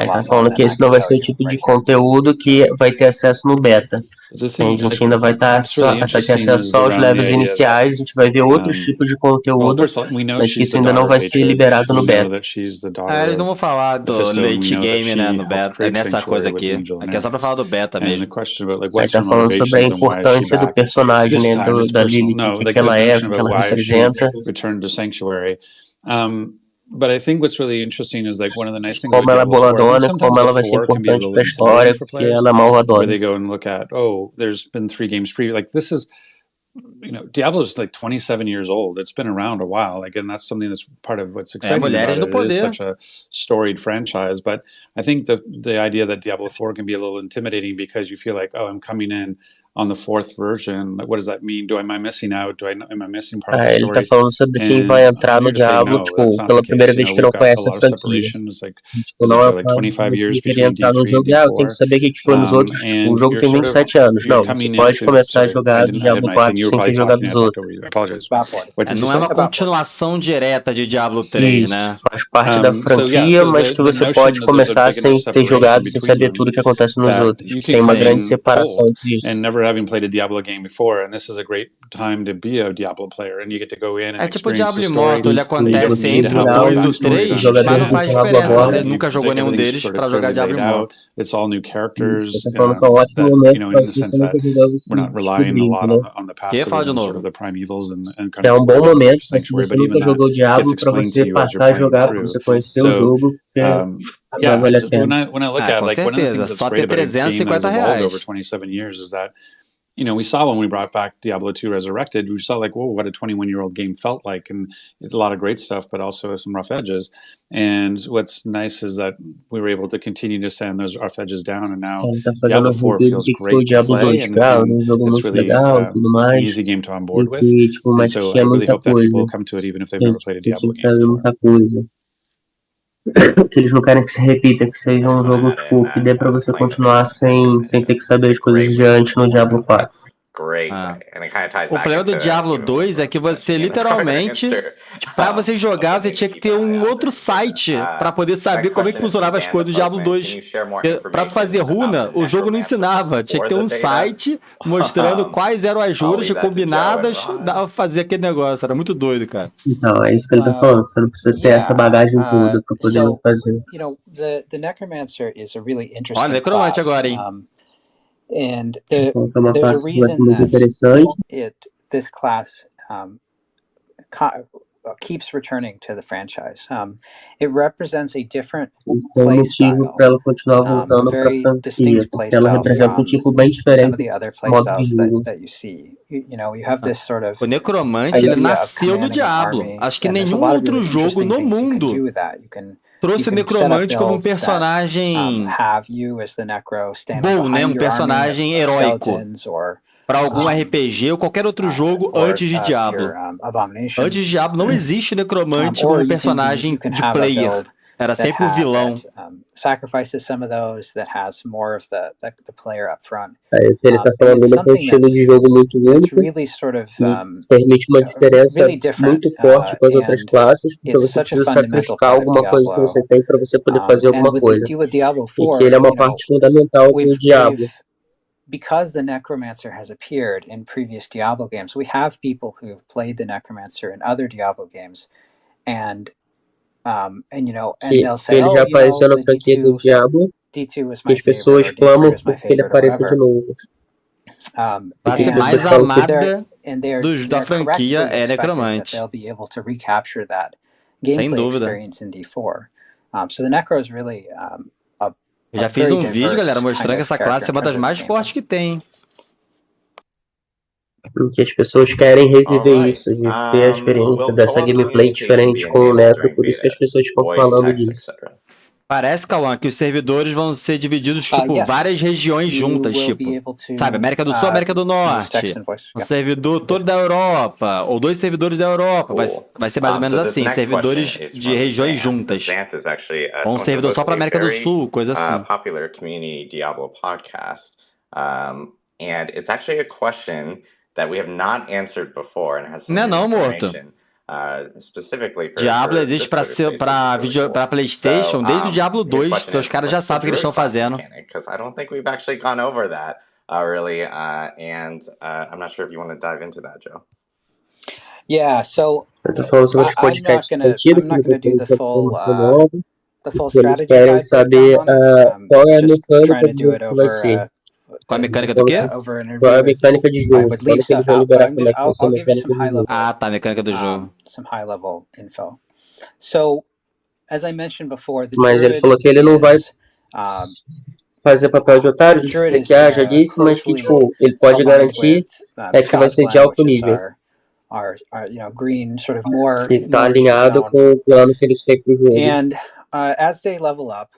Tá falando que esse não vai ser o tipo de conteúdo que vai ter acesso no beta. A gente ainda vai ter acesso só aos levels iniciais, a gente vai ver outros tipos de conteúdo, mas que isso ainda não vai ser liberado no beta. Eles não vão falar do late game, né, no beta, nessa coisa aqui. Aqui é só pra falar do beta mesmo. Aí tá falando sobre a importância do personagem, né, da Lilith, o que ela é, o que ela representa. But I think what's really interesting is like one of the nice things como ela é boladona, como ela vai ser importante pra história, porque ela é malvadona. Where they go and look at, there's been 3 games previous. Like this is, Diablo is like 27 years old. It's been around a while. Like, and that's something that's part of what's exciting about it. It is such a storied franchise. But I think the idea that Diablo 4 can be a little intimidating because you feel like, I'm coming in on the 4th version. Like, what does that mean? Am I missing out? Am I missing part of the story? Ele tá falando sobre quem vai entrar no Diablo, tipo, pela primeira vez que não conhece a franquia. Tipo, não é uma que queria entrar no jogo tem que saber o que foi nos outros. Tipo, o jogo tem 27 anos. Não, você pode começar a jogar Diablo 4 sem ter jogado os outros. Não é uma continuação direta de Diablo 3, né? Faz parte da franquia, mas que você pode começar sem ter jogado, sem saber tudo o que acontece nos outros. Tem uma grande separação disso. Having played a Diablo game before, and this is a great time to be a Diablo player, and you get to go in and tipo Diablo Immortal, ele acontece entre o 2 e o 3, mas não faz diferença, você nunca jogou nenhum deles pra jogar Diablo Immortal. It's all new characters, in the sense that we're not relying a lot on the past sort of the primevals and kind of bom momento, se você nunca jogou Diablo, pra você passar a jogar, pra você conhecer o jogo, vale a pena. When I look at like one of the things that's great about a game that's evolved over 27 years is that we saw when we brought back Diablo 2 Resurrected, we saw like, whoa, what a 21-year-old game felt like, and it's a lot of great stuff, but also some rough edges. And what's nice is that we were able to continue to sand those rough edges down, and now Diablo 4 feels great to play, and it's really an easy game to on board with. And so I really hope that people will come to it even if they've never played a Diablo game before. Que eles não querem que se repita, que seja um jogo tipo, que dê pra você continuar sem ter que saber as coisas de antes no Diablo 4. O problema do Diablo 2 é que você literalmente, pra você jogar, você tinha que ter um outro site pra poder saber como é que funcionava as coisas do Diablo 2. Pra tu fazer runa, o jogo não ensinava. Tinha que ter um site mostrando quais eram as runas combinadas, dava pra fazer aquele negócio. Era muito doido, cara. Então, é isso que ele tá falando. Você não precisa ter essa bagagem toda pra poder fazer. The Necromancer is a really interesting Olha, Necromante agora, hein? And there's a reason that this class keeps returning to the franchise. It represents a different play style, a very distinct play style from some of the other play styles that you see. You have this sort of o Necromante, ele nasceu no Diablo. Acho que nenhum outro jogo no mundo trouxe o Necromante como um personagem bom, né? Um personagem heróico para algum RPG ou qualquer outro jogo antes de Diablo. Antes de Diablo não existe Necromante como personagem de player. Era sempre um vilão. Sacrifices some of those that has more of the player up front. Ele tá falando de um estilo de jogo muito único, permite uma diferença muito forte com as outras classes, porque você precisa sacrificar alguma coisa que você tem para você poder fazer alguma coisa. E que ele é uma parte fundamental do Diablo. because the Necromancer has appeared in previous Diablo games, we have people who have played the Necromancer in other Diablo games, and you know, and they'll say, ele já apareceu na franquia do Diablo, D2 was e my as pessoas favorite, or clamam D3 was my porque ele favorite, or apareça de whatever. novo. Pra ser Porque as mais pessoas falam que amada da they're franquia correctly é expecting that Necromante. they'll be able to recapture that Sem gameplay dúvida. experience in D4. So the Necro is really Eu já fiz um vídeo, galera, mostrando que essa classe é uma das mais fortes que tem. Porque as pessoas querem reviver isso, de ter a experiência dessa gameplay diferente com o Necro, por isso que as pessoas ficam falando disso. Parece, Cauã, que os servidores vão ser divididos, tipo, várias regiões juntas, tipo, sabe, América do Sul, América do Norte, um servidor todo da Europa, ou 2 servidores da Europa, vai ser mais ou menos assim, servidores de regiões juntas. Ou um servidor só para América do Sul, coisa assim. Popular community Diablo podcast, and it's actually a question that we have not answered before and has some information. Specifically for Diablo existe para PlayStation desde o Diablo 2, então os caras já sabem o que eles estão fazendo. Because I don't think we've actually gone over that really, and I'm not sure if you want to dive into that, Joe. Yeah, so I'm not gonna do the full strategy querem guide saber qual é a just mecânica trying to do it que vai over ser. Qual a mecânica do quê? over an Qual é a interview. mecânica de jogo? would Quando leave que eles stuff vão out, but liberar como é que vai ser a I'll give you mecânica some de high jogo? level Ah, tá, mecânica do jogo. some high level info. So, as I mentioned before, the Mas ele Druid falou que ele não vai is, fazer papel de otário, de Druid dizer is, que já disse, mas que tipo, ele pode aligned garantir with que vai ser de Scosglen, alto which is nível. our you know, green sort of more Que tá north alinhado zone. com o plano que eles têm pro jogo. And as they level up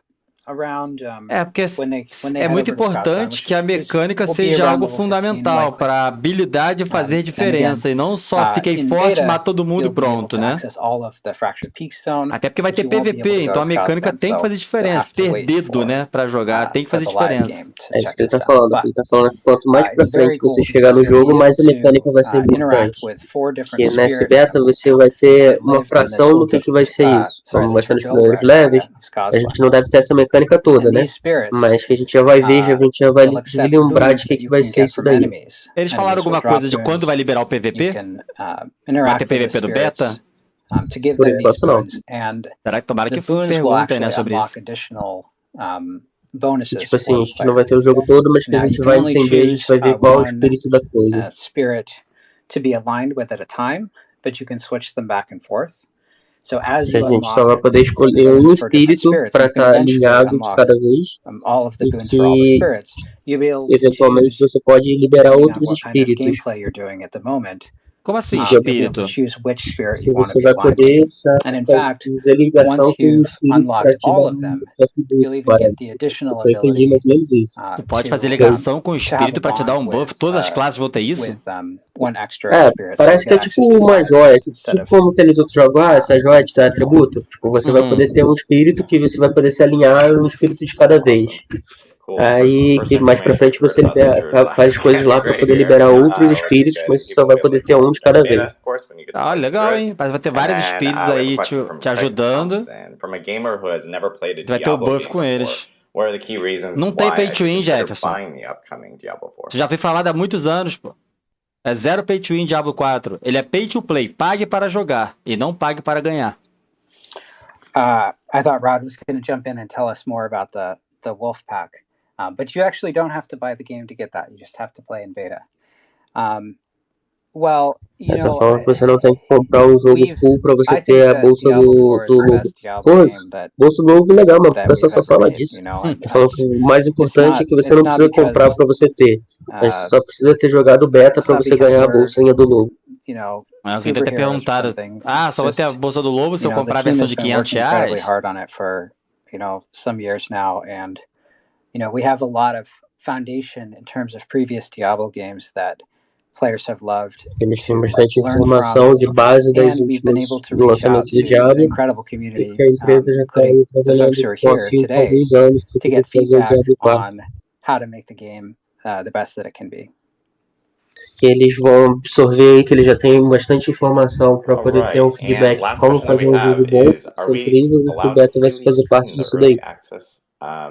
around Porque when they é head muito over to Scosglen, importante which que a is- mecânica will be seja around algo level 15 fundamental likely. para a habilidade fazer And diferença e não só fiquei in forte, beta, mato todo mundo e you'll be able pronto, to né? access all of the Fractured Peak Zone, Até porque vai but ter you won't be able PVP, to go então a to mecânica Scosglen, tem que so fazer you'll diferença. have to Ter wait dedo, for né, para jogar, tem que for fazer the live diferença. game to É check isso que ele this tá out. falando. But Ele tá falando que quanto mais pra it's very frente você cool chegar because no you'll jogo, be mais a able mecânica vai ser to interact importante. with 4 different Que nesse spirit beta animals você vai ter that uma live in the fração do que vai ser isso. Como vai ser nos primeiros levels, a gente não deve ter essa mecânica toda, And né? these spirits Mas que a gente já vai ver, a gente já vai will accept lembrar boons de that que you vai can ser get isso from daí. enemies. Eles falaram Enemies will alguma drop coisa de quando boons. vai liberar o You PVP? can Vai interact ter with the PVP do spirits beta? to give Por them these enquanto não. boons. And Será que tomara the que boons will perguntem, né, actually sobre unlock isso? additional bonuses Tipo assim, for a the gente não vai player. ter o jogo todo, mas que a Now, you gente can vai only entender, a gente choose vai ver qual é o one espírito da coisa. spirit to be aligned with at a time, but you can switch them back and forth. So as A you gente só vai unlock poder escolher boons um for different espírito spirits, para you can estar eventually alinhado de unlock cada vez, all of the e boons for all the que spirits. You'll be able to eventualmente choose, você pode liberar depending on outros what kind of espíritos. gameplay you're doing at the moment, Como assim, you'll be able to espírito? choose which spirit Que you want to você be vai aligned poder with. And in fact, fazer ligação once com o you've espírito para unlocked te dar all of them, os atributos, you'll even get the parece. additional Eu entendi mais ability ou menos isso. Tu pode fazer to ligação com o to have espírito a para te dar bond um buff. with Todas as classes vão ter isso? with one extra É, spirit. So parece you'll que é get tipo access to uma 5 joia, instead tipo of como aqueles outros jogos, essa joia te dá instead of 4. atributo. Tipo, você vai poder ter um espírito que você vai poder se alinhar um espírito de cada vez. Cool. Aí, First que mais pra information frente we've você heard about the libera, Druid faz as coisas lá pra Great poder here. liberar outros Let's espíritos, say mas você people só vai will be poder ter able to um de start cada beta, vez. of course, when you get to Ah, play legal, Druid. hein? Mas vai ter And vários then, espíritos we have a aí question te from Craig ajudando. Thompson, from a gamer who has never played a Tu vai ter o Diablo buff com game eles. before. What are the key reasons Não tem why pay I to should win, consider Jefferson. buying the upcoming Diablo 4? Isso já foi falado há muitos anos, pô. É zero pay to win Diablo 4. Ele é pay to play. Pague para jogar e não pague para ganhar. I thought Rod was going to jump in and tell us more about the Wolf Pack, but you actually don't have to buy the game to get that. You just have to play in beta. Well, you Tá know, falando que você não tem que comprar o jogo full pra você I ter think a that bolsa Diablo do 4 is the lobo. best Diablo Pô, game bolsa do lobo é legal, mas o that pessoal we've só ever fala made, disso. you know, and Tá falando que o mais importante é que você it's não not precisa because, comprar pra você ter. Mas você só precisa ter jogado o beta it's pra not você because ganhar a we're, bolsinha do lobo. you know, Alguém deve ter superheroes or perguntado. something. Ah, It's só vou ter a just, bolsa do lobo se you eu know, the comprar a team versão has de been R$500. working incredibly hard on it for, you know, some years now, and you know, we have a lot of foundation in terms of previous Diablo games that players have loved Eles têm to bastante learn informação from, de base das and we've been able últimos to reach out lançamentos do to an Diablo, incredible e community, que a empresa já está including aí the folks trabalhando who are com here assim por today, alguns anos para to poder get fazer o feedback Diablo 4. on how to make the game the best that it can be. Que eles vão absorver aí, que eles já têm bastante informação para poder ter um Alright, and feedback last como question that we fazer um jogo have bom, is, are ser we incrível, e que o allowed to beta vai freely fazer parte spin the disso daí. early access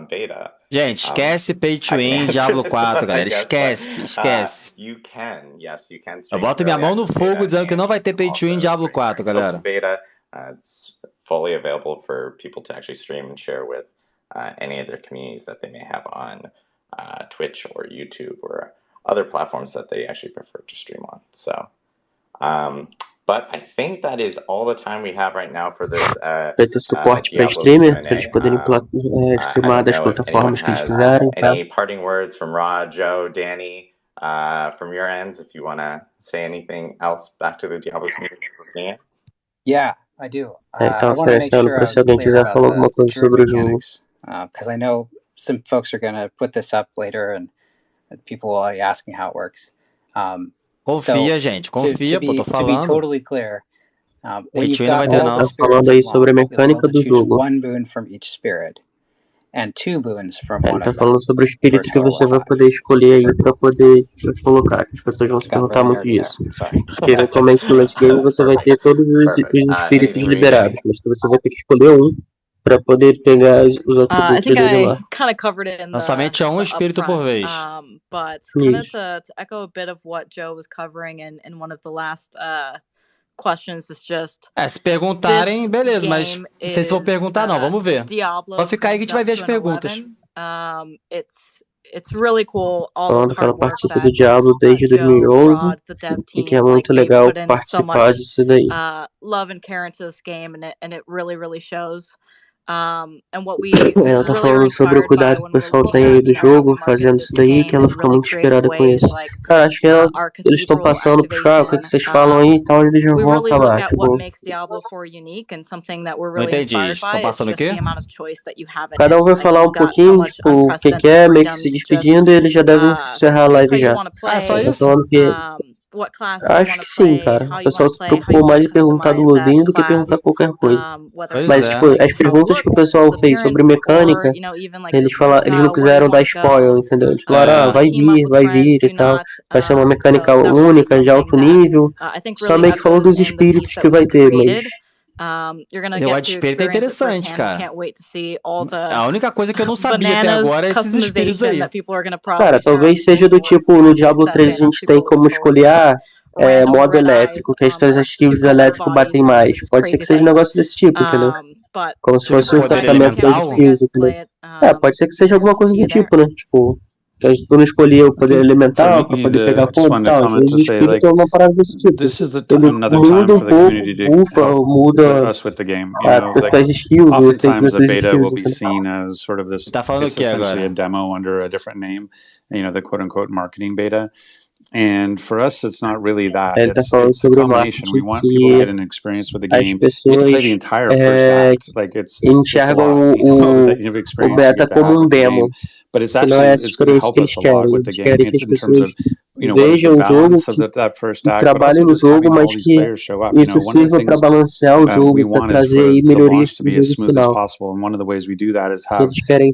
beta. Gente, esquece Pay to Win Diablo 4, galera. Esquece. You can, yes, you can Eu stream boto minha early mão no access fogo beta dizendo que não vai ter and Pay to Win also Diablo stream 4, during galera. open beta. It's fully available for people to actually stream and share with any of their communities that they may have on Twitch or YouTube or other platforms that they actually prefer to stream on. So, but I think that is all the time we have right now for this Vai ter suporte para Diablo streamer, para eles Q&A. poderem I streamar don't das know if anyone plataformas que eles has quiserem, tá? any parting words from Rod, Joe, Danny, from your ends, if you want to say anything else back to the Diablo community. Yeah, I do. Então, I want to make oferecendo sure para I se was alguém clear quiser about falar alguma the coisa druid sobre o jogo. mechanics, because I know some folks are going to put this up later and people will be asking how it works. Confia, gente. Confia, pô, tô To be falando. totally clear, when you've Pay to win não vai got ter, all não. the Tá spirits falando you aí sobre a want, you'll be able mecânica to do choose jogo. one boon from each spirit and 2 boons from Ele one tá of them. falando sobre o For a espírito que total você of vai 5. poder escolher aí para poder colocar. As pessoas vão se Got perguntar really muito nerdy there. disso. Sorry. Porque eventualmente no late game você vai ter todos os espíritos Anything, liberados, mas você vai ter que escolher um para poder pegar os I atributos think dele lá. I kind of covered it in Então, somente é um espírito por vez. but kind of Isso. to echo a bit of what Joe was covering in one of the last questions is just Se perguntarem, beleza, mas não sei se vou perguntar não, vamos ver. Diablo Pode ficar aí que a gente vai ver as perguntas. It's really cool all Falando the que ela hard work participa do that Diablo desde Joe, 2011 Rod, the dev e team, que é muito they've legal put in so participar much disso daí. love and care into this game, and it really shows. And what we Ela tá really are falando sobre o inspired by cuidado que o when we're pessoal looking tem aí at, do you know, how we jogo, market fazendo this isso daí, que game ela in ficou really muito creative inspirada com ways, isso. like Cara, acho que our eles estão cathedral passando pro chá, o que activation. vocês falam aí e tal, eles já We vão really look acabar, at what tipo... makes Diablo 4 unique, and something that we're Não really entendi. inspired Estão by is passando o just the quê? amount of choice that you have in Cada it. um vai Like, falar you've um got so pouquinho, much tipo, o que unprecedented é, meio que freedom se to just despedindo e eles já devem encerrar a choose live how you já. want to play, só Tá isso? falando que... what class you Acho want que to sim, play, cara. how O you pessoal want to se play, how preocupou you want mais to em perguntar do customize that Lodin do que class, perguntar qualquer coisa. whether Pois Mas, é. tipo, as how it perguntas que o looks, pessoal its fez sobre appearance, mecânica, or, you know, even like your eles playstyle, não where you quiseram dar want to spoiler, go, entendeu? Eles falaram, vai team up vir, with vai friends, vir e do tal. not. Vai ser uma mecânica So that will be única, de something alto that nível. I think Só really meio que falou echoes dos in the piece espíritos que that we vai ter, mas... created. You're gonna Eu get acho to espírito é experience it interessante, firsthand. We cara. can't wait to see all the A única coisa que eu não sabia até bananas agora é esses espíritos customization aí. that people are gonna Cara, probably share on talvez seja do social as tipo, soon no as they Diablo step 3 a in. I'm gente tem super como looking forward escolher to random modo red eyes elétrico, que a gente on tem as the skills do super rare elétrico bodies, batem and mais. just Pode ser crazy que seja um things. negócio desse tipo, entendeu? But Como se Tipo, fosse um super poder excited. enfrentamento das elemental? Can't wait for you guys skills, to entendeu? play it. Pode ser que seja And alguma coisa see do you there. tipo, né? Tipo, que tu não escolheu o I poder think for elemental pra me, poder pegar I just fogo e wanted to tal. Às comment vezes to o say, espírito like, é uma parada desse tipo. this is Ele another muda time um for the pouco, community to bufa, help muda us with the game. You know, like, as skills, o efeito oftentimes a das beta skills, will be entendeu? seen as sort of this, Tá falando o it's que essentially a agora? demo under a different name, you know, the quote unquote marketing beta. And for us, it's not really that. Ele tá It's falando a sobre o combination. We marketing want people to que get an experience with the as game. You get to play pessoas the entire first act. Like it's a enxergam lot, you know, that you have o experience you beta get to como have um with the demo, game. But it's que não é actually, essa it's going to experiência help que us eles a lot querem. with the Eles game. querem que It's as in terms pessoas of, you know, what is the vejam o jogo, balance of que that first act, but trabalhem also no just jogo, having all mas these que players show up. You isso know, one of the sirva para things balancear o we jogo, para want is trazer for aí the melhorias launch to para o be as jogo smooth as final. possible. And one of the ways we do that is have Eles querem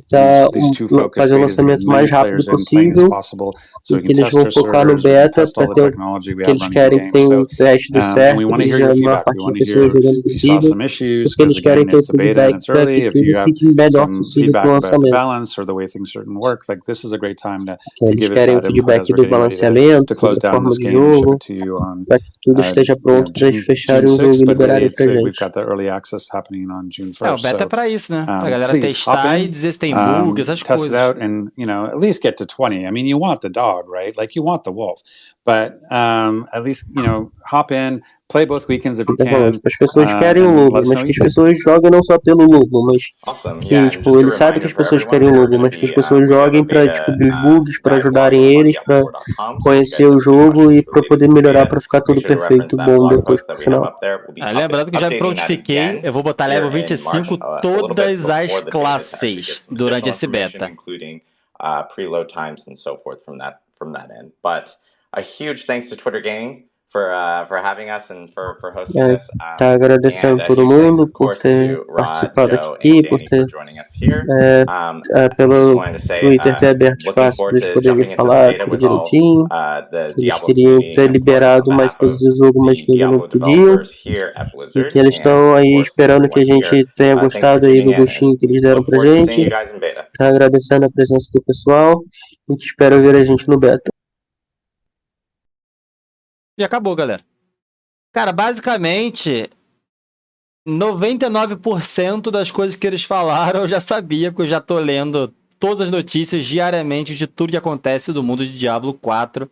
these two focus fazer o betas and get lançamento as mais many rápido players in playing as possível possible, so e we que can eles test vão our focar no servers, we can beta test all para the ter technology we que have eles running the querem que game. tenha So, o teste do and we certo, want to hear desde your a maior feedback. We parte want de to pessoas hear jogando if you saw possível, some issues, porque because eles querem again, ter o it's a beta and feedback it's para que early. If tudo you have fique o melhor some possível para feedback o about the lançamento. balance or the way things shouldn't work, like this is a great time Que to eles give us querem o that input feedback as we're do getting ready balanceamento, to close sobre a down forma this de game and ship jogo, it to you on para que tudo esteja pronto para eles June fecharem o jogo 6th, e but really liberarem it's pra we've gente. got the early access happening on June O 1st. beta é So pra isso, né? Pra galera please hop testar e in, dizer se tem bug, essas test it coisas. out, and you know, at least get to 20. I mean, you want the dog, right? Like you want the wolf, but at least, you know, hop in, play both weekends if you can, As pessoas querem o and lobo, let us mas know what que you as think. pessoas joguem não só pelo lobo, mas Awesome. que, Yeah, and tipo, just a eles sabem que reminder as for pessoas everyone, querem o we're lobo, going to mas que as be, pessoas we have a joguem pra beta descobrir os bugs, pra guide blog ajudarem on eles, pra diablo4.com, so if you guys conhecer have o any jogo questions e pra related poder to the melhorar, beta, pra ficar tudo make sure to reference perfeito, that bom blog depois post pro that we have final. up there. We'll be Lembrando que eu já me updating that prontifiquei, again eu vou botar here level in March, 25 a little bit todas as before the beta to actually get classes some durante additional esse information, beta. including preload times and so forth from that end. But a huge thanks to Twitter Gang having us and for hosting this. Tá agradecendo todo mundo por ter participado aqui, por ter pelo Twitter ter aberto espaço para eles poderem falar tudo direitinho, que eles queriam ter liberado mais coisas do jogo, mas que eles não podiam, e que eles estão aí esperando que a gente tenha gostado aí do gostinho que eles deram pra gente. Tá agradecendo a presença do pessoal, a gente espera ver a gente no beta. E acabou, galera. Cara, basicamente, 99% das coisas que eles falaram eu já sabia, porque eu já tô lendo todas as notícias diariamente de tudo que acontece do mundo de Diablo 4.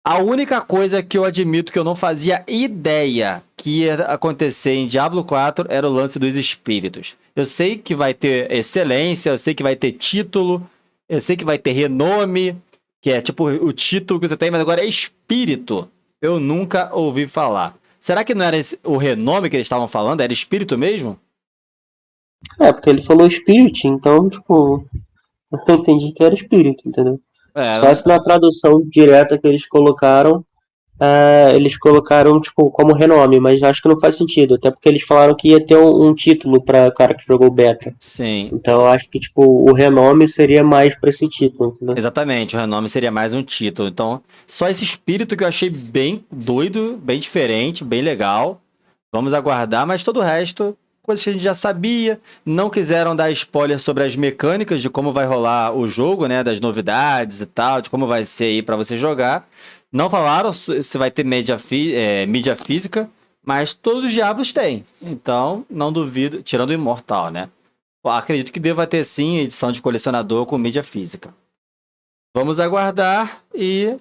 A única coisa que eu admito que eu não fazia ideia que ia acontecer em Diablo 4 era o lance dos espíritos. Eu sei que vai ter excelência, eu sei que vai ter título, eu sei que vai ter renome, que é tipo o título que você tem, mas agora é espírito. Eu nunca ouvi falar. Será que não era o renome que eles estavam falando? Era espírito mesmo? Porque ele falou Spirit, então, tipo, eu entendi que era espírito, entendeu? Só se na tradução direta que eles colocaram, tipo, como renome, mas acho que não faz sentido, até porque eles falaram que ia ter um título para o cara que jogou beta. Sim. Então eu acho que, tipo, o renome seria mais para esse título, entendeu? Exatamente, o renome seria mais um título. Então, só esse espírito que eu achei bem doido, bem diferente, bem legal. Vamos aguardar, mas todo o resto, coisas que a gente já sabia. Não quiseram dar spoiler sobre as mecânicas de como vai rolar o jogo, né? Das novidades e tal, de como vai ser aí para você jogar. Não falaram se vai ter mídia física, mas todos os Diablos têm. Então, não duvido, tirando o Imortal, né? Acredito que deva ter sim edição de colecionador com mídia física. Vamos aguardar e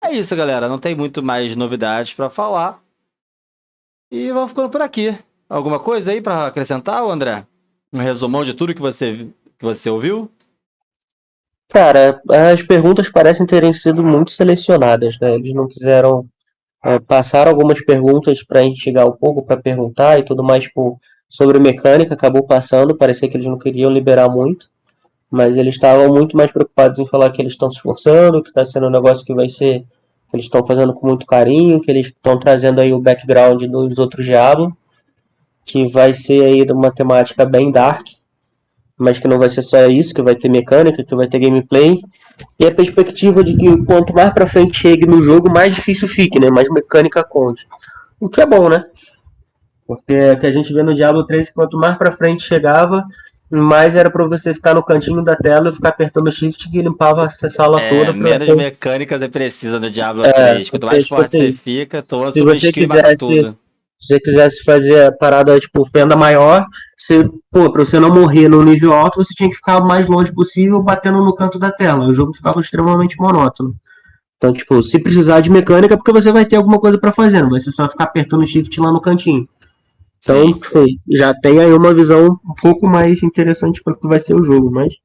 é isso, galera. Não tem muito mais novidades para falar. E vamos ficando por aqui. Alguma coisa aí para acrescentar, André? Um resumão de tudo que você ouviu? Cara, as perguntas parecem terem sido muito selecionadas, né? Eles não quiseram passar algumas perguntas para instigar um pouco, para perguntar e tudo mais, tipo, sobre mecânica, acabou passando, parecia que eles não queriam liberar muito, mas eles estavam muito mais preocupados em falar que eles estão se esforçando, que está sendo um negócio que vai ser, que eles estão fazendo com muito carinho, que eles estão trazendo aí o background dos outros Diablo, que vai ser aí de uma temática bem dark, mas que não vai ser só isso, que vai ter mecânica, que vai ter gameplay, e a perspectiva de que quanto mais pra frente chegue no jogo, mais difícil fique, né? Mais mecânica conte. O que é bom, né? Porque o que a gente vê no Diablo 3, quanto mais pra frente chegava, mais era pra você ficar no cantinho da tela e ficar apertando Shift que limpava essa sala toda. Menos mecânicas é precisa no Diablo 3. Quanto mais forte você fica, toma sua skill e mata tudo. Se você quisesse fazer a parada, tipo, fenda maior, pra você não morrer no nível alto, você tinha que ficar o mais longe possível, batendo no canto da tela. O jogo ficava extremamente monótono. Então, tipo, se precisar de mecânica, porque você vai ter alguma coisa pra fazer, não vai ser só ficar apertando Shift lá no cantinho. Então, já tem aí uma visão um pouco mais interessante para o que vai ser o jogo, mas...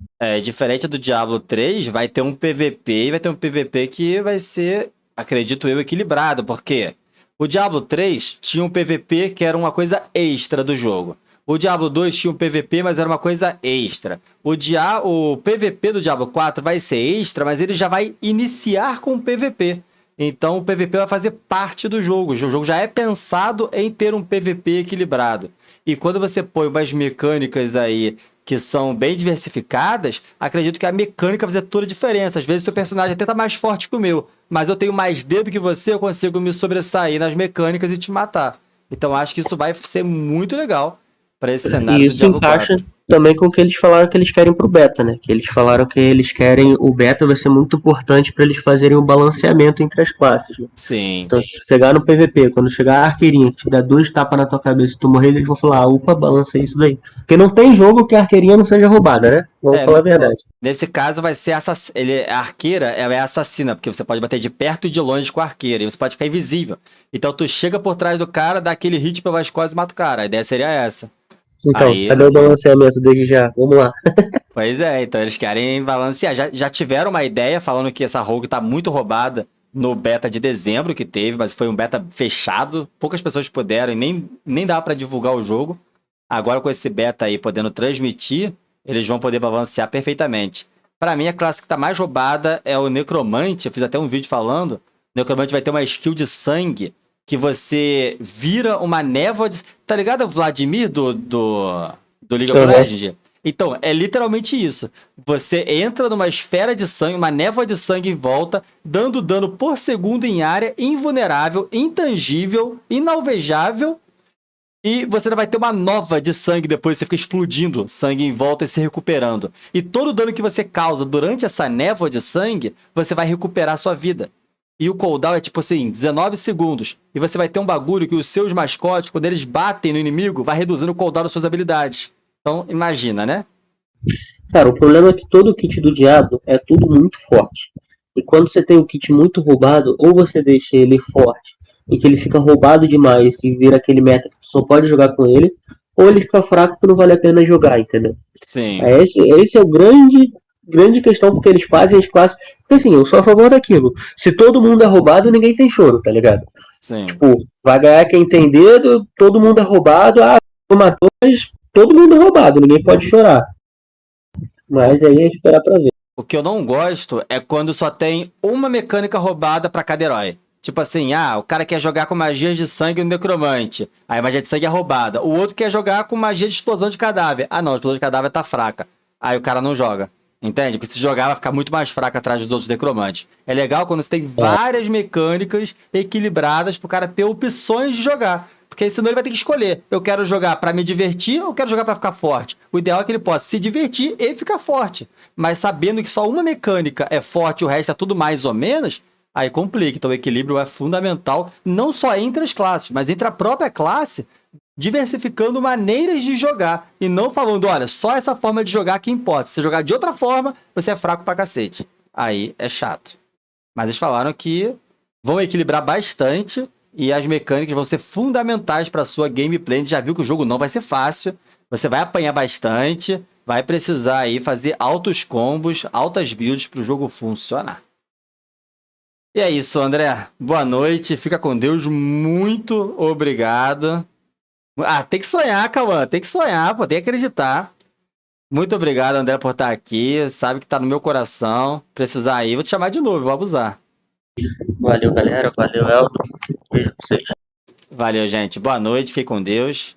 diferente do Diablo 3, vai ter um PVP, e vai ter um PVP que vai ser, acredito eu, equilibrado, porque o Diablo 3 tinha um PVP que era uma coisa extra do jogo. O Diablo 2 tinha um PVP, mas era uma coisa extra. O PVP do Diablo 4 vai ser extra, mas ele já vai iniciar com o PVP. Então o PVP vai fazer parte do jogo. O jogo já é pensado em ter um PVP equilibrado. E quando você põe umas mecânicas aí que são bem diversificadas, acredito que a mecânica vai fazer toda a diferença. Às vezes o seu personagem até tá mais forte que o meu, mas eu tenho mais dedo que você, eu consigo me sobressair nas mecânicas e te matar. Então acho que isso vai ser muito legal para esse cenário. E isso encaixa também com o que eles falaram que eles querem pro beta, né? Que eles falaram que eles querem... O beta vai ser muito importante para eles fazerem o balanceamento entre as classes, né? Sim. Então, se chegar no PVP, quando chegar a arqueirinha, que te dá 2 tapas na tua cabeça e tu morrer, eles vão falar, opa, balança isso daí. Porque não tem jogo que a arqueirinha não seja roubada, né? Vamos falar a verdade. Nesse caso vai ser a arqueira, ela é assassina, porque você pode bater de perto e de longe com a arqueira, e você pode ficar invisível. Então tu chega por trás do cara, dá aquele hit pelas costas e mata o cara. A ideia seria essa. Então, cadê o balanceamento desde já? Vamos lá. Pois é, então eles querem balancear. Já tiveram uma ideia falando que essa rogue tá muito roubada no beta de dezembro que teve, mas foi um beta fechado. Poucas pessoas puderam e nem dá pra divulgar o jogo. Agora com esse beta aí podendo transmitir, eles vão poder balancear perfeitamente. Pra mim, a classe que tá mais roubada é o Necromante. Eu fiz até um vídeo falando. O Necromante vai ter uma skill de sangue que você vira uma névoa de... Tá ligado o Vladimir do League of Legends? Então, é literalmente isso. Você entra numa esfera de sangue, uma névoa de sangue em volta, dando dano por segundo em área, invulnerável, intangível, inalvejável, e você vai ter uma nova de sangue depois, você fica explodindo sangue em volta e se recuperando. E todo o dano que você causa durante essa névoa de sangue, você vai recuperar a sua vida. E o cooldown é tipo assim, 19 segundos. E você vai ter um bagulho que os seus mascotes, quando eles batem no inimigo, vai reduzindo o cooldown das suas habilidades. Então, imagina, né? Cara, o problema é que todo o kit do Diablo é tudo muito forte. E quando você tem o kit muito roubado, ou você deixa ele forte e que ele fica roubado demais e vira aquele meta que tu só pode jogar com ele, ou ele fica fraco que não vale a pena jogar, entendeu? Sim. Esse é o grande questão porque eles fazem as classes. Porque assim, eu sou a favor daquilo. Se todo mundo é roubado, ninguém tem choro, tá ligado? Sim. Tipo, vai ganhar quem tem dedo, todo mundo é roubado, matou, mas todo mundo é roubado, ninguém pode chorar. Mas aí é esperar pra ver. O que eu não gosto é quando só tem uma mecânica roubada pra cada herói. Tipo assim, o cara quer jogar com magia de sangue no necromante. Aí a magia de sangue é roubada. O outro quer jogar com magia de explosão de cadáver. Não, a explosão de cadáver tá fraca. Aí o cara não joga. Entende? Porque se jogar vai ficar muito mais fraco atrás dos outros necromantes. É legal quando você tem várias mecânicas equilibradas pro cara ter opções de jogar. Porque senão ele vai ter que escolher. Eu quero jogar pra me divertir ou eu quero jogar pra ficar forte? O ideal é que ele possa se divertir e ficar forte. Mas sabendo que só uma mecânica é forte e o resto é tudo mais ou menos, aí complica. Então o equilíbrio é fundamental, não só entre as classes, mas entre a própria classe, diversificando maneiras de jogar. E não falando, olha, só essa forma de jogar que importa. Se você jogar de outra forma, você é fraco pra cacete. Aí é chato. Mas eles falaram que vão equilibrar bastante e as mecânicas vão ser fundamentais para a sua gameplay. A gente já viu que o jogo não vai ser fácil. Você vai apanhar bastante, vai precisar aí fazer altos combos, altas builds para o jogo funcionar. E é isso, André. Boa noite, fica com Deus. Muito obrigado. Tem que sonhar, Cauã. Tem que sonhar, pô, tem que acreditar. Muito obrigado, André, por estar aqui. Sabe que tá no meu coração. Precisar aí, vou te chamar de novo, vou abusar. Valeu, galera. Valeu, Elton. Beijo pra vocês. Valeu, gente. Boa noite, fique com Deus.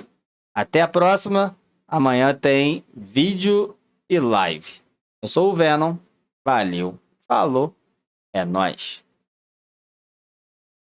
Até a próxima. Amanhã tem vídeo e live. Eu sou o Venom. Valeu. Falou. É nóis.